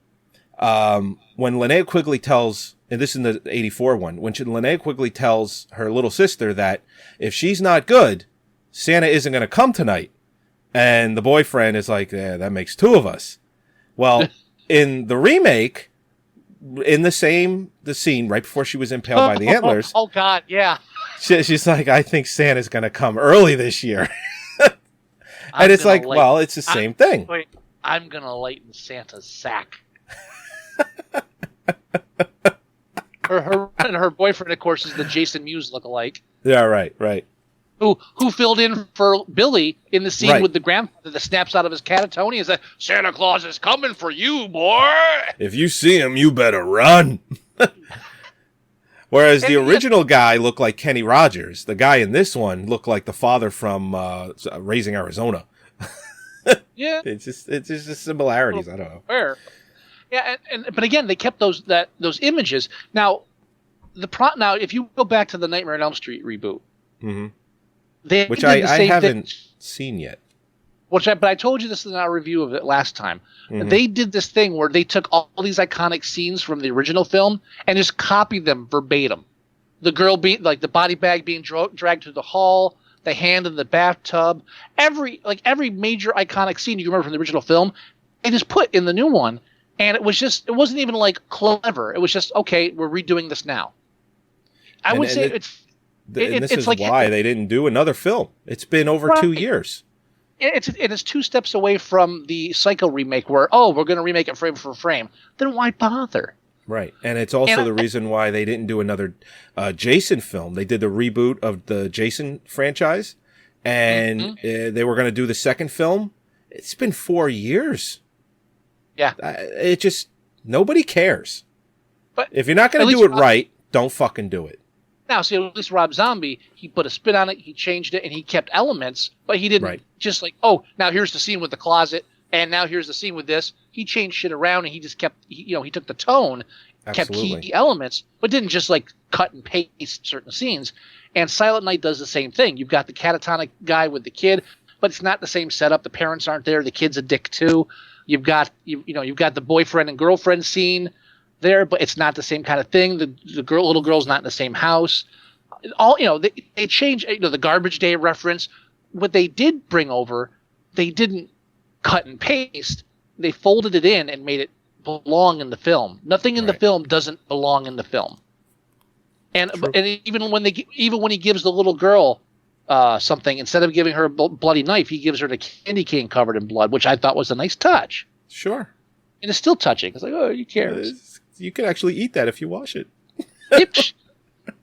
when Linnea Quigley tells, and this is in the 84 one, when Linnea Quigley tells her little sister that if she's not good, Santa isn't going to come tonight. And the boyfriend is like, "Yeah, that makes 2 of us." Well, in the remake, in the scene right before she was impaled by the antlers. Oh God, yeah. She's like, "I think Santa's going to come early this year." And it's like, well, it's the same thing. Wait, I'm going to lighten Santa's sack. Her boyfriend, of course, is the Jason Mewes lookalike. Yeah, right. Who filled in for Billy in the scene with the grandfather that snaps out of his catatonic and says, "Santa Claus is coming for you, boy. If you see him, you better run." Whereas the original guy looked like Kenny Rogers. The guy in this one looked like the father from Raising Arizona. Yeah, it's just similarities. I don't know. Fair. Yeah, but again, they kept those images. Now, now if you go back to the Nightmare on Elm Street reboot, mm-hmm. Which I haven't seen yet. But I told you this in our review of it last time. Mm-hmm. They did this thing where they took all these iconic scenes from the original film and just copied them verbatim. The girl being like the body bag being dragged through the hall, the hand in the bathtub, every major iconic scene you remember from the original film, they just put in the new one. And it wasn't even like clever. It was just, okay, we're redoing this now. I would say this is why they didn't do another film. It's been over 2 years. It's 2 steps away from the Psycho remake where, we're going to remake it frame for frame. Then why bother? Right. And it's also the reason why they didn't do another Jason film. They did the reboot of the Jason franchise, and they were going to do the second film. It's been 4 years. Yeah. It just, nobody cares. But if you're not going to do it right, don't fucking do it. Now, see, at least Rob Zombie, he put a spin on it, he changed it, and he kept elements, but he didn't just like, oh, now here's the scene with the closet, and now here's the scene with this. He changed shit around, and he just kept, he took the tone, kept key elements, but didn't just like cut and paste certain scenes. And Silent Night does the same thing. You've got the catatonic guy with the kid, but it's not the same setup. The parents aren't there. The kid's a dick too. You've got you've got the boyfriend and girlfriend scene there, but it's not the same kind of thing. The little girl's not in the same house. All they changed the garbage day reference. What they did bring over, they didn't cut and paste. They folded it in and made it belong in the film. Nothing in the film doesn't belong in the film. And even when he gives the little girl something, instead of giving her a bloody knife, he gives her the candy cane covered in blood, which I thought was a nice touch. Sure. And it's still touching. It's like, oh, you care. You can actually eat that if you wash it.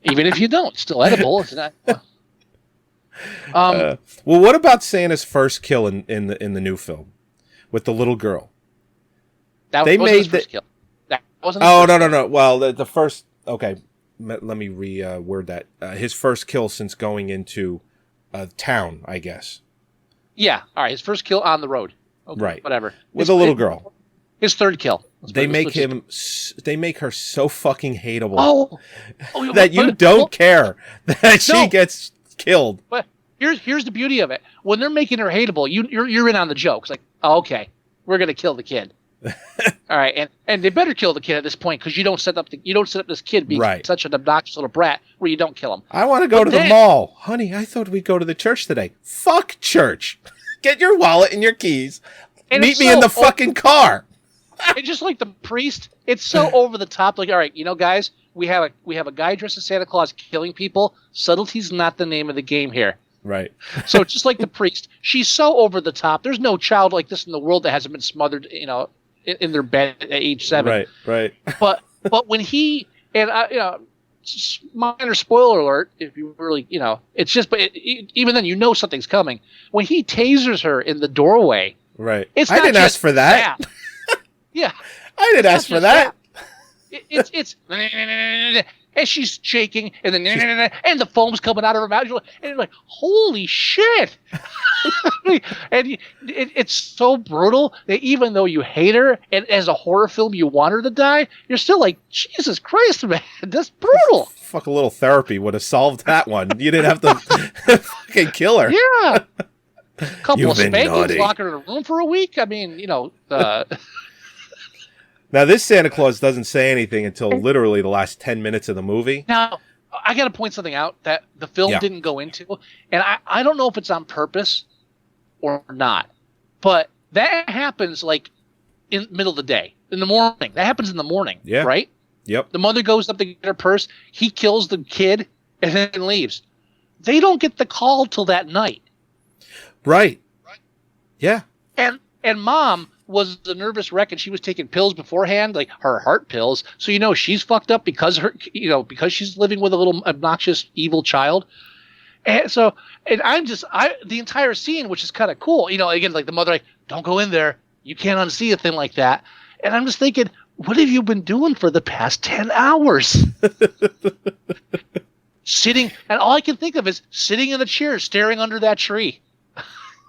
Even if you don't, it's still edible. It's not. Well, what about Santa's first kill in the new film with the little girl? That wasn't his first kill. That wasn't. No. Well, the first. Okay, let me reword that. His first kill since going into town, I guess. Yeah. All right. His first kill on the road. Okay, right. Whatever. With a little girl. His third kill. They make her so fucking hateable. Oh, that you don't care that she gets killed. But here's the beauty of it. When they're making her hateable, you're in on the jokes. Like, oh, okay, we're gonna kill the kid. All right, and they better kill the kid at this point because you don't set up this kid being such an obnoxious little brat where you don't kill him. I want to go to the mall, honey. I thought we'd go to the church today. Fuck church. Get your wallet and your keys. Meet me in the fucking car. It's just like the priest. It's so over the top. Like, all right, guys, we have a guy dressed as Santa Claus killing people. Subtlety's not the name of the game here. Right. So just like the priest, she's so over the top. There's no child like this in the world that hasn't been smothered, in their bed at age 7. Right. But when he and minor spoiler alert, if you really, it's just. But even then, something's coming. When he tasers her in the doorway. Right. I didn't ask for that. Yeah. I didn't ask for that. It's and she's shaking, and then and the foam's coming out of her mouth, and you're like, holy shit! And it's so brutal that even though you hate her, and as a horror film you want her to die, you're still like, Jesus Christ, man, that's brutal. Fuck, a little therapy would have solved that one. You didn't have to fucking kill her. Yeah. A couple of spankings, lock her in a room for a week. I mean, Now, this Santa Claus doesn't say anything until literally the last 10 minutes of the movie. Now, I got to point something out that the film didn't go into, and I don't know if it's on purpose or not, but that happens like in the middle of the day, in the morning. That happens in the morning, right? Yep. The mother goes up to get her purse, he kills the kid, and then leaves. They don't get the call till that night. Right. Yeah. And mom was the nervous wreck, and she was taking pills beforehand, like her heart pills. So she's fucked up because because she's living with a little obnoxious evil child. And so, the entire scene, which is kind of cool. Again, like the mother, like, don't go in there. You can't unsee a thing like that. And I'm just thinking, what have you been doing for the past 10 hours? Sitting, and all I can think of is sitting in the chair, staring under that tree.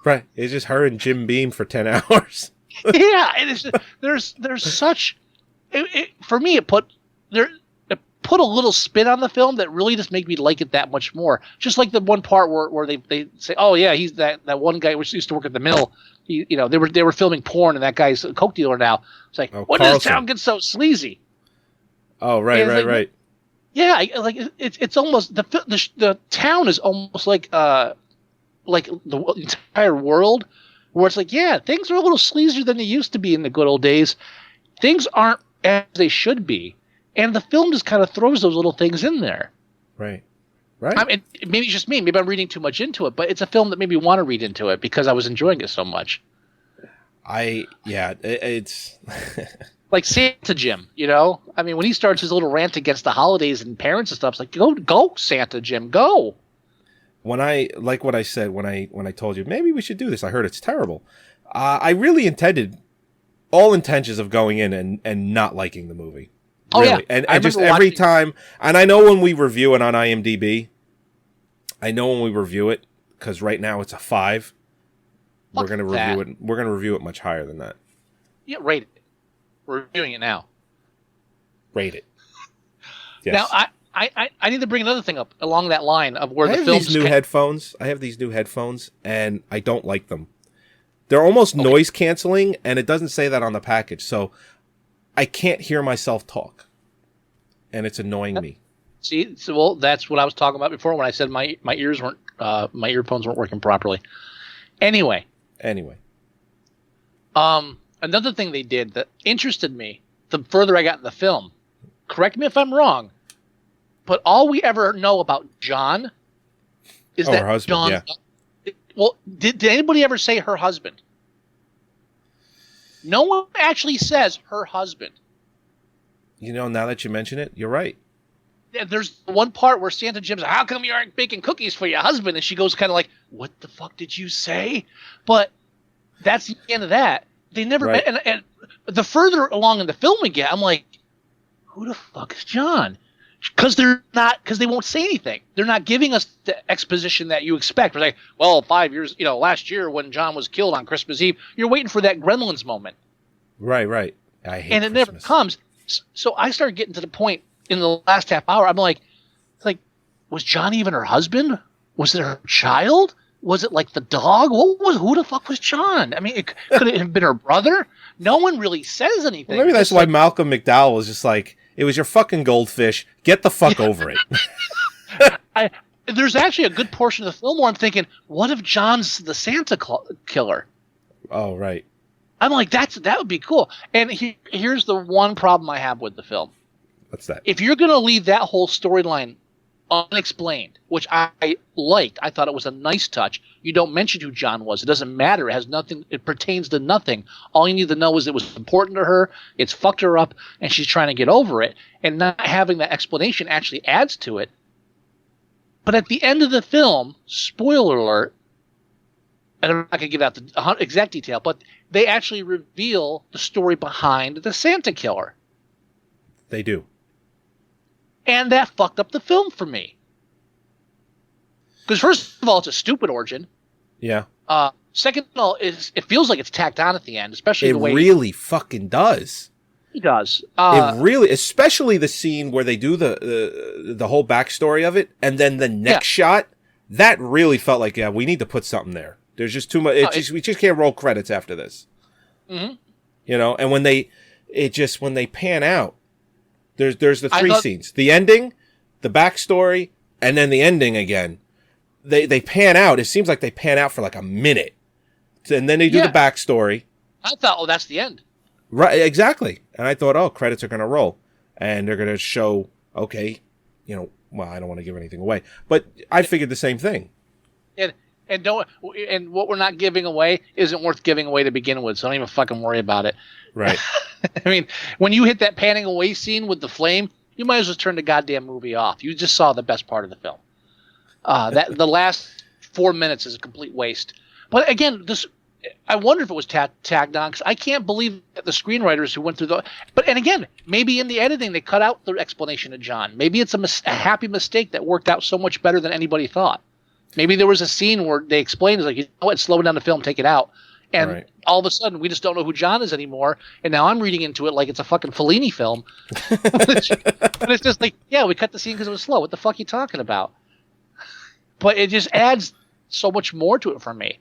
Right. It's just her and Jim Beam for 10 hours. Yeah, and it's there's such for me it put a little spin on the film that really just made me like it that much more. Just like the one part where they say, oh yeah, he's that one guy which used to work at the mill. They were filming porn, and that guy's a coke dealer now. It's like, when does this town get so sleazy? Oh right. Yeah, it's almost the town is almost like the entire world. Where it's like, yeah, things are a little sleazier than they used to be in the good old days. Things aren't as they should be. And the film just kind of throws those little things in there. Right. I mean, maybe it's just me. Maybe I'm reading too much into it. But it's a film that made me want to read into it because I was enjoying it so much. It's... like Santa Jim, you know? I mean, when he starts his little rant against the holidays and parents and stuff, it's like, go, Santa Jim, go. When I like what I said when I told you maybe we should do this, I heard it's terrible. I really intended all intentions of going in and not liking the movie. Oh really. yeah, and just every time, and I know when we review it on IMDb, because right now it's a 5. Fuck we're gonna that. review it. We're gonna review it much higher than that. Yeah, rate it. We're reviewing it now. Rate it. Yes. Now I need to bring another thing up along that line of where I the have films these new headphones. I have these new headphones, and I don't like them. They're almost noise canceling, and it doesn't say that on the package, so I can't hear myself talk, and it's annoying me. See, so well, that's what I was talking about before when I said my ears weren't my earphones weren't working properly. Anyway, another thing they did that interested me the further I got in the film. Correct me if I'm wrong, but all we ever know about John is that her husband. John. Well, did anybody ever say her husband? No one actually says her husband. You know, now that you mention it, you're right. There's one part where Santa Jim's like, how come you aren't baking cookies for your husband? And she goes kind of like, what the fuck did you say? But that's the end of that. They never, Right. and the further along in the film we get, I'm like, who the fuck is John? Because they won't say anything. They're not giving us the exposition that you expect. We're like, well, 5 years, last year when John was killed on Christmas Eve, you're waiting for that Gremlins moment. Right. I hate and it Christmas. never comes. So I started getting to the point in the last half hour. I'm like, was John even her husband? Was it her child? Was it like the dog? Who the fuck was John? I mean, could it have been her brother? No one really says anything. Well, maybe that's why Malcolm McDowell was just like, it was your fucking goldfish. Get the fuck over it. There's actually a good portion of the film where I'm thinking, what if John's the Santa killer? Oh, right. I'm like, that would be cool. And here's the one problem I have with the film. What's that? If you're going to leave that whole storyline unexplained, which I liked, I thought it was a nice touch. You don't mention who John was. It doesn't matter. It has nothing. It pertains to nothing. All you need to know is it was important to her. It's fucked her up, and she's trying to get over it. And not having that explanation actually adds to it. But at the end of the film, spoiler alert, and I'm not going to give out the exact detail, but they actually reveal the story behind the Santa killer. They do. And that fucked up the film for me. Because first of all, it's a stupid origin. Yeah. Second of all, it feels like it's tacked on at the end, especially the way... It really fucking does. It does. It really, especially the scene where they do the whole backstory of it, and then the next shot, that really felt like, we need to put something there. There's just too much. We just can't roll credits after this. Mm-hmm. And when they pan out, there's the three scenes: the ending, the backstory, and then the ending again. They pan out. It seems like they pan out for like a minute, and then they do the backstory. I thought, that's the end. Right, exactly. And I thought, credits are going to roll, and they're going to show. Okay, well, I don't want to give anything away, but I figured the same thing. And what we're not giving away isn't worth giving away to begin with, so don't even fucking worry about it. Right. I mean, when you hit that panning away scene with the flame, you might as well turn the goddamn movie off. You just saw the best part of the film. The last 4 minutes is a complete waste. But again, I wonder if it was tagged on, because I can't believe that the screenwriters who went through and again, maybe in the editing they cut out the explanation of John. Maybe it's a happy mistake that worked out so much better than anybody thought. Maybe there was a scene where they explained, it's like, slow down the film, take it out. And all of a sudden, we just don't know who John is anymore. And now I'm reading into it like it's a fucking Fellini film. But it's just like, we cut the scene because it was slow. What the fuck are you talking about? But it just adds so much more to it for me.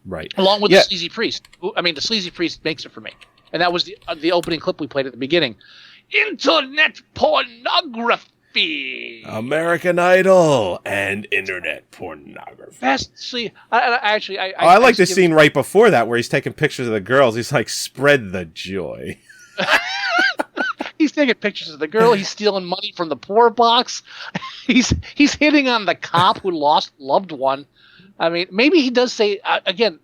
Right. Along with the sleazy priest. The sleazy priest makes it for me. And that was the opening clip we played at the beginning. Internet pornography. American Idol and internet pornography. I like the scene right before that where he's taking pictures of the girls. He's like, spread the joy. He's taking pictures of the girl. He's stealing money from the poor box. He's hitting on the cop who lost loved one. I mean, maybe he does say again.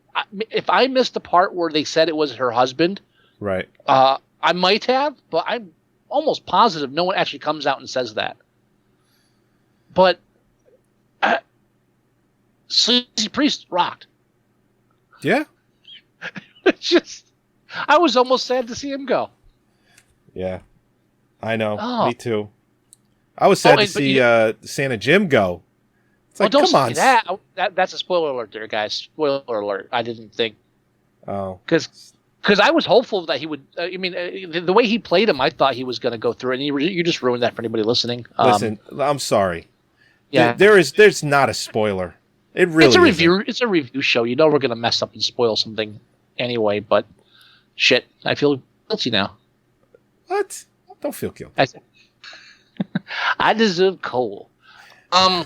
If I missed the part where they said it was her husband, right? I might have, but I'm almost positive no one actually comes out and says that. But Sleazy Priest rocked. Yeah. It's just, I was almost sad to see him go. Yeah. I know. Oh. Me too. I was sad to see Santa Jim go. It's like, don't come on. say that. That's a spoiler alert there, guys. Spoiler alert. I didn't think. Oh. Because I was hopeful that he would. The way he played him, I thought he was going to go through it. And you just ruined that for anybody listening. Listen, I'm sorry. Yeah. There's not a spoiler. It really It's a review. isn't. It's a review show. You know we're going to mess up and spoil something anyway. But shit, I feel guilty now. What? Don't feel guilty. I deserve coal. Oh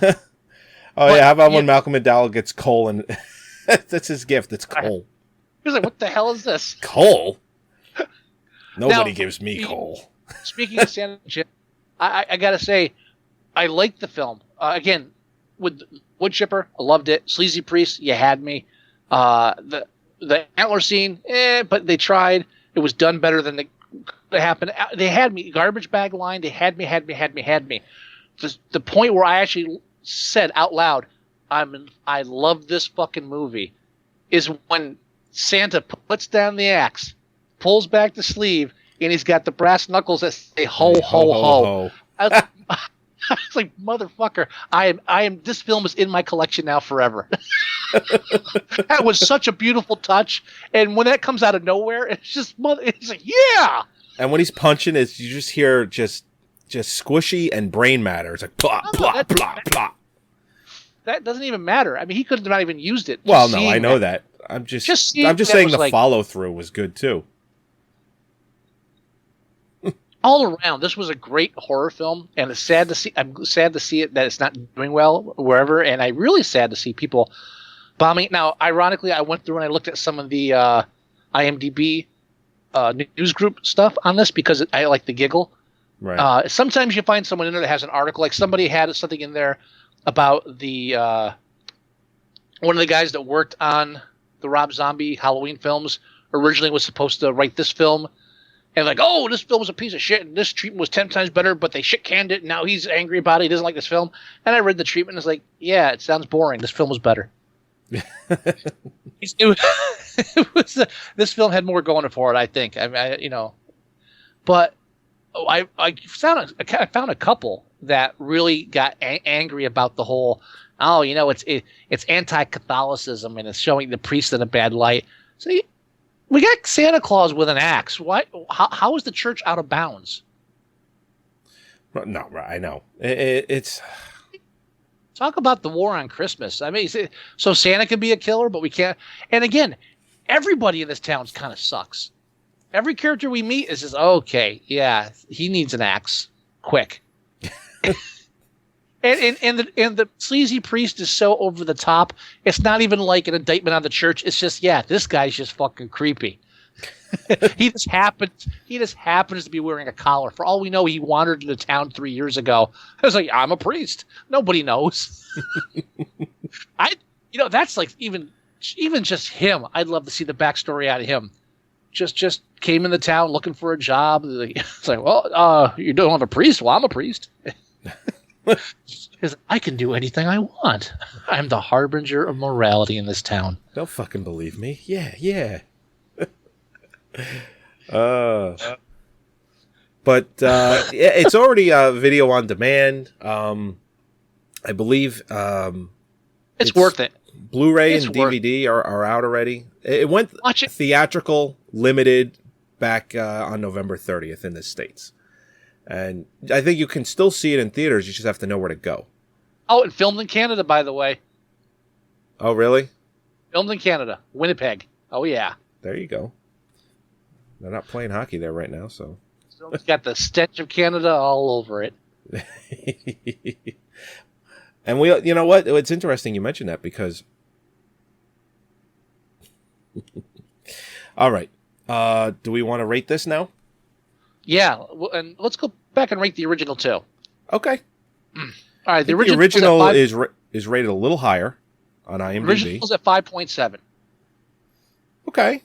yeah, how about when Malcolm McDowell gets coal and that's his gift? It's coal. He was like, "What the hell is this?" Coal. Nobody gives me coal. Speaking of Santa Jim, I gotta say, I liked the film. Again, with Wood Chipper, I loved it. Sleazy Priest, you had me. The antler scene, but they tried. It was done better than it happened. They had me. Garbage bag line. They had me. The point where I actually said out loud, I love this fucking movie, is when Santa puts down the axe, pulls back the sleeve, and he's got the brass knuckles that say ho ho ho. I was like, motherfucker, I am. This film is in my collection now forever. That was such a beautiful touch, and when that comes out of nowhere, it's like, yeah. And when he's punching, you just hear just squishy and brain matter. It's like plop plop plop plop. That doesn't even matter. I mean, he could have not even used it. Well, no, I know that. I'm just saying the follow through was good too. All around, this was a great horror film, and it's sad to see. I'm sad to see it that it's not doing well wherever, and I'm really sad to see people bombing. Now, ironically, I went through and I looked at some of the IMDb news group stuff on this because I like the giggle. Right. Sometimes you find someone in there that has an article, like somebody had something in there about the one of the guys that worked on the Rob Zombie Halloween films originally was supposed to write this film. And like, oh, this film was a piece of shit, and this treatment was 10 times better, but they shit-canned it, and now he's angry about it. He doesn't like this film. And I read the treatment, and it's like, yeah, it sounds boring. This film was better. This film had more going for it, I think. But I found a couple that really got angry about the whole, it's anti-Catholicism, and it's showing the priest in a bad light. So we got Santa Claus with an axe. Why? How is the church out of bounds? No, I know. It's talk about the war on Christmas. I mean, so Santa can be a killer, but we can't. And again, everybody in this town kind of sucks. Every character we meet is just okay. Yeah, he needs an axe, quick. And the sleazy priest is so over the top. It's not even like an indictment on the church. It's just, yeah, this guy's just fucking creepy. He just happens to be wearing a collar. For all we know, he wandered into town 3 years ago. I was like, I'm a priest. Nobody knows. That's like even just him. I'd love to see the backstory out of him. Just came in the town looking for a job. It's like, well, you don't have a priest. Well, I'm a priest. Because I can do anything I want. I'm the harbinger of morality in this town. Don't fucking believe me. Yeah. But it's already video on demand. I believe it's worth it. Blu-ray and DVD are out already. It went theatrical limited back on November 30th in the States. And I think you can still see it in theaters. You just have to know where to go. Oh, and filmed in Canada, by the way. Oh, really? Filmed in Canada. Winnipeg. Oh, yeah. There you go. They're not playing hockey there right now, so. It's got the stench of Canada all over it. And you know what? It's interesting you mentioned that because. All right. Do we want to rate this now? Yeah, and let's go back and rate the original too. Okay. All right, the original is rated a little higher on IMDb. The original's at 5.7. Okay.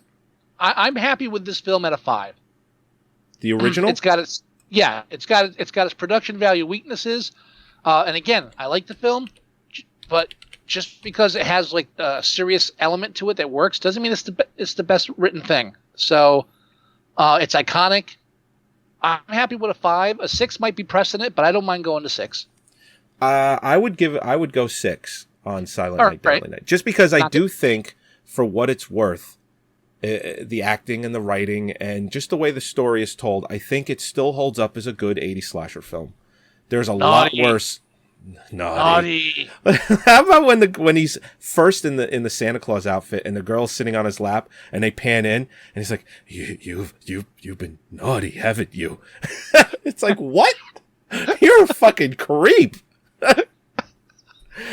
I'm happy with this film at a 5. The original? It's got its its production value weaknesses. And again, I like the film, but just because it has like a serious element to it that works doesn't mean it's the best written thing. So it's iconic. I'm happy with a 5. A 6 might be pressing it, but I don't mind going to 6. I would go 6 on Silent Night, Deadly Night, just because I do think, for what it's worth, the acting and the writing and just the way the story is told, I think it still holds up as a good 80s slasher film. There's a lot worse. Naughty. How about when he's first in the Santa Claus outfit and the girl's sitting on his lap and they pan in and he's like, you've been naughty, haven't you? It's like, what? You're a fucking creep.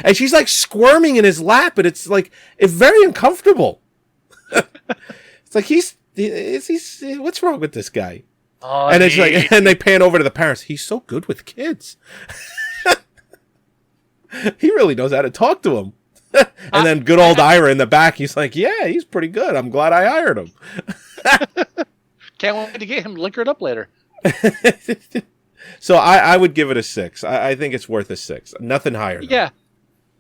And she's like squirming in his lap, and it's very uncomfortable. It's like he's what's wrong with this guy? And it's like, and they pan over to the parents. He's so good with kids. He really knows how to talk to him. And then good old Ira in the back, he's like, yeah, he's pretty good. I'm glad I hired him. Can't wait to get him liquored up later. So I would give it a 6. I think it's worth a 6. Nothing higher. Yeah.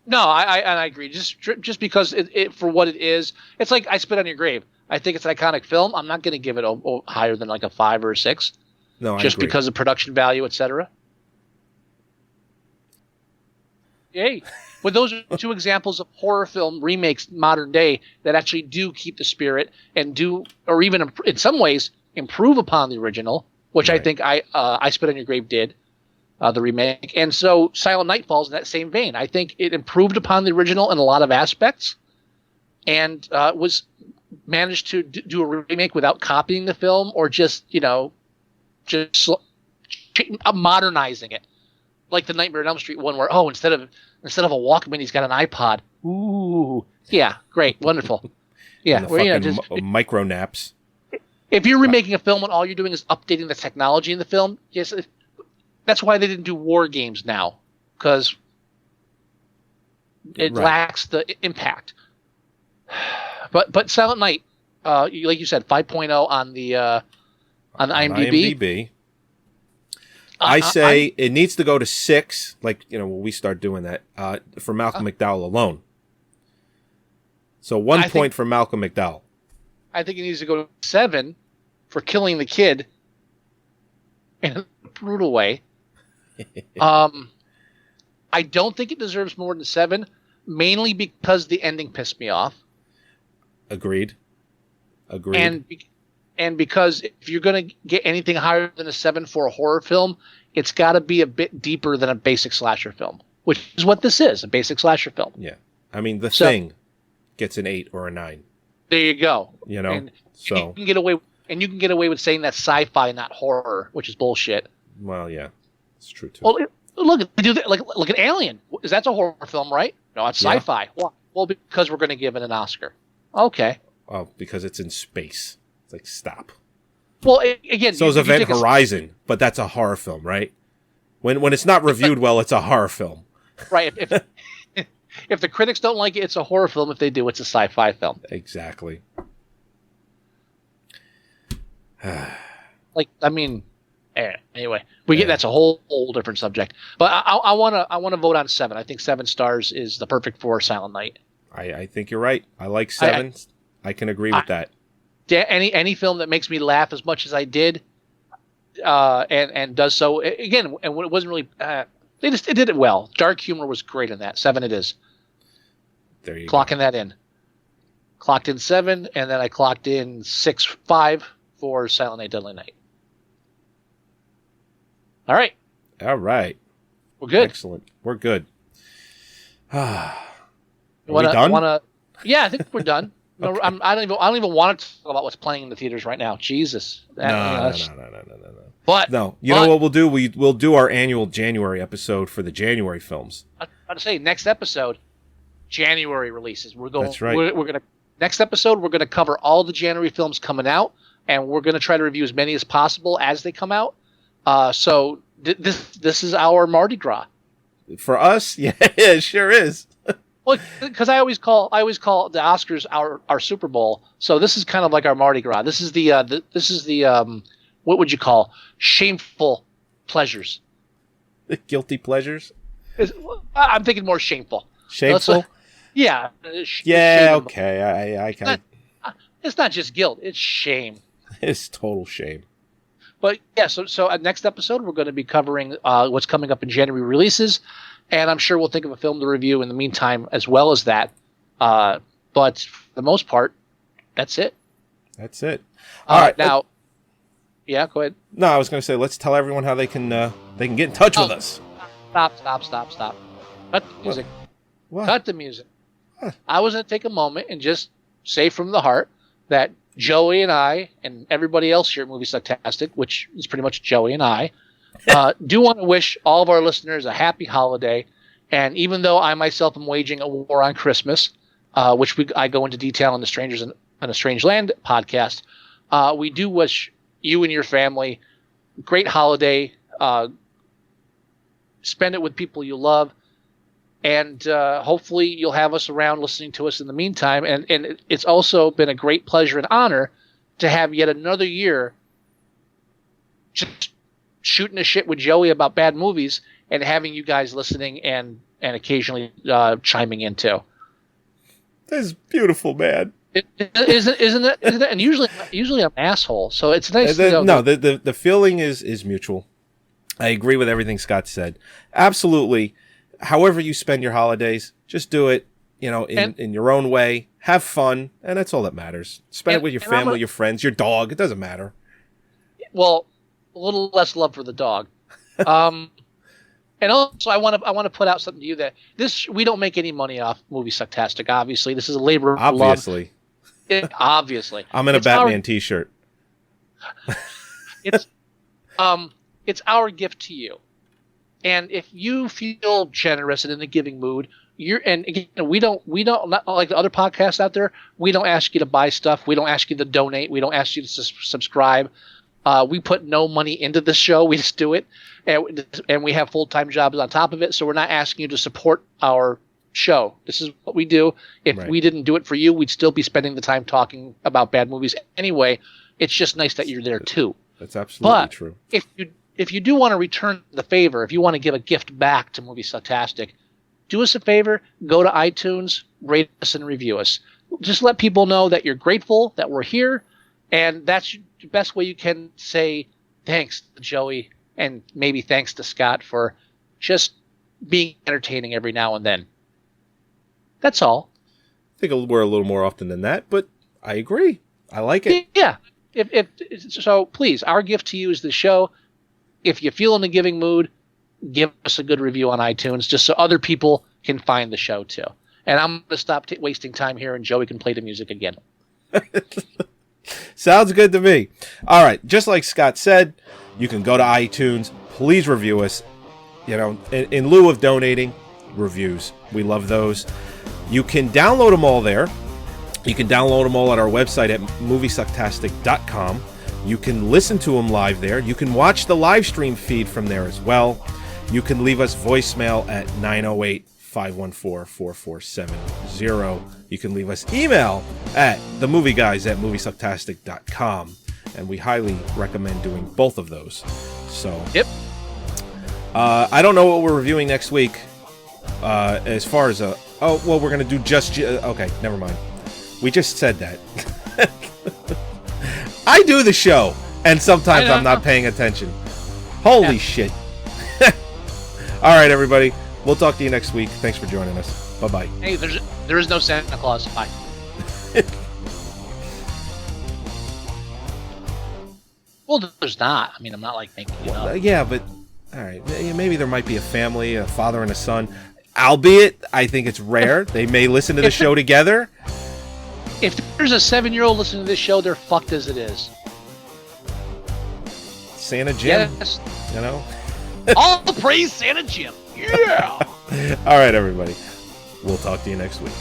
No, I agree. Just because it for what it is, it's like I Spit on Your Grave. I think it's an iconic film. I'm not going to give it higher than like a 5 or a 6. No, just because of production value, etc. Yay! But those are 2 examples of horror film remakes modern day that actually do keep the spirit and do, or even in some ways, improve upon the original, which I think I Spit on Your Grave did. The remake. And so Silent Night falls in that same vein. I think it improved upon the original in a lot of aspects and was managed to do a remake without copying the film or just modernizing it. Like the Nightmare on Elm Street one where, instead of a Walkman, he's got an iPod. Ooh. Yeah, great. Wonderful. Yeah. Micro naps. If you're remaking a film and all you're doing is updating the technology in the film, yes, that's why they didn't do War Games now, because it lacks the impact. But Silent Night, like you said, 5.0 on the IMDb. I say it needs to go to 6. When we start doing that for Malcolm McDowell alone. So 1 point for Malcolm McDowell. I think it needs to go to 7 for killing the kid in a brutal way. I don't think it deserves more than 7, mainly because the ending pissed me off. Agreed. And because if you're going to get anything higher than a 7 for a horror film, it's got to be a bit deeper than a basic slasher film, which is what this is, a basic slasher film. Yeah. I mean, The Thing gets an 8 or a 9. There you go. And you can get away with saying that's sci-fi, not horror, which is bullshit. Well, yeah. It's true too. Well, look, they do that. Look at Alien. That's a horror film, right? No, it's sci-fi. Why? Well, because we're going to give it an Oscar. Okay. Oh, because it's in space. It's like, stop. Well, again, so is Event Horizon, but that's a horror film, right? When it's not reviewed well, it's a horror film. Right. If the critics don't like it, it's a horror film. If they do, it's a sci-fi film. Exactly. Anyway, that's a whole different subject. But I want to vote on 7. I think 7 stars is the perfect for Silent Night. I think you're right. I like 7. I can agree with that. Any film that makes me laugh as much as I did, and does so again, and when it wasn't really, they did it well. Dark humor was great in that. 7 it is. There you Clocking that in. Clocked in 7, and then I clocked in 6.5 for Silent Night, Deadly Night. All right. We're good. Excellent. We're good. Are we done? Yeah, I think we're done. Okay. I don't even want to talk about what's playing in the theaters right now. Jesus. No. But no, you know what we'll do? We'll do our annual January episode for the January films. I was about to say next episode, January releases. That's right. Next episode we're gonna cover all the January films coming out, and we're gonna try to review as many as possible as they come out. So this is our Mardi Gras. For us, yeah, it sure is. Well, because I always call the Oscars our Super Bowl, so this is kind of like our Mardi Gras. This is the what would you call shameful pleasures? Guilty pleasures? I'm thinking more shameful. Shameful? Yeah. Yeah, Shame. okay. It's not just guilt, it's shame. It's total shame. But yeah, so next episode, we're going to be covering what's coming up in January releases, and I'm sure we'll think of a film to review in the meantime as well as that. But for the most part, that's it. That's it. All right. Now, yeah, go ahead. No, I was going to say, let's tell everyone how they can get in touch with us. Stop. Cut the music. What? Cut the music. I was going to take a moment and just say from the heart that Joey and I and everybody else here at Moviesucktastic, which is pretty much Joey and I, do want to wish all of our listeners a happy holiday. And even though I myself am waging a war on Christmas, which I go into detail in the Strangers in a Strange Land podcast, we do wish you and your family a great holiday. Spend it with people you love. And hopefully you'll have us around listening to us in the meantime. And it's also been a great pleasure and honor to have yet another year just shooting a shit with Joey about bad movies and having you guys listening and occasionally chiming in too. That's beautiful, man. Isn't it? And usually I'm an asshole. So it's nice to know. No, the feeling is mutual. I agree with everything Scott said. Absolutely. However you spend your holidays, just do it, in your own way. Have fun, and that's all that matters. Spend it with your family, your friends, your dog. It doesn't matter. Well, a little less love for the dog. And also, I want to put out something to you that we don't make any money off Moviesucktastic. Obviously, this is a labor of love. Obviously, I'm in a Batman T-shirt. It's our gift to you. And if you feel generous and in the giving mood, and again, we don't not like the other podcasts out there. We don't ask you to buy stuff. We don't ask you to donate. We don't ask you to subscribe. We put no money into this show. We just do it, and we have full-time jobs on top of it. So we're not asking you to support our show. This is what we do. If we didn't do it for you, we'd still be spending the time talking about bad movies anyway. It's just nice that you're there too. That's absolutely true. If you do want to return the favor, if you want to give a gift back to Moviesucktastic, do us a favor, go to iTunes, rate us and review us. Just let people know that you're grateful, that we're here, and that's the best way you can say thanks to Joey and maybe thanks to Scott for just being entertaining every now and then. That's all. I think we're a little more often than that, but I agree. I like it. Yeah. So please, our gift to you is the show. If you feel in the giving mood, give us a good review on iTunes just so other people can find the show too. And I'm going to stop wasting time here and Joey can play the music again. Sounds good to me. All right. Just like Scott said, you can go to iTunes. Please review us. In lieu of donating, reviews. We love those. You can download them all there. You can download them all at our website at moviesucktastic.com. You can listen to them live there. You can watch the live stream feed from there as well. You can leave us voicemail at 908-514-4470. You can leave us email at themovieguys@moviesucktastic.com. And we highly recommend doing both of those. So, yep. I don't know what we're reviewing next week. As far as we're going to do okay, never mind. We just said that. I do the show, and sometimes I'm not paying attention. Holy shit. All right, everybody. We'll talk to you next week. Thanks for joining us. Bye-bye. Hey, there is no Santa Claus. Bye. Well, there's not. I mean, I'm not like making it up. Yeah, but all right. Maybe there might be a family, a father and a son. Albeit, I think it's rare. They may listen to the show together. If there's a 7-year-old listening to this show, they're fucked as it is. Santa Jim. Yes. All the praise Santa Jim. Yeah. All right, everybody. We'll talk to you next week.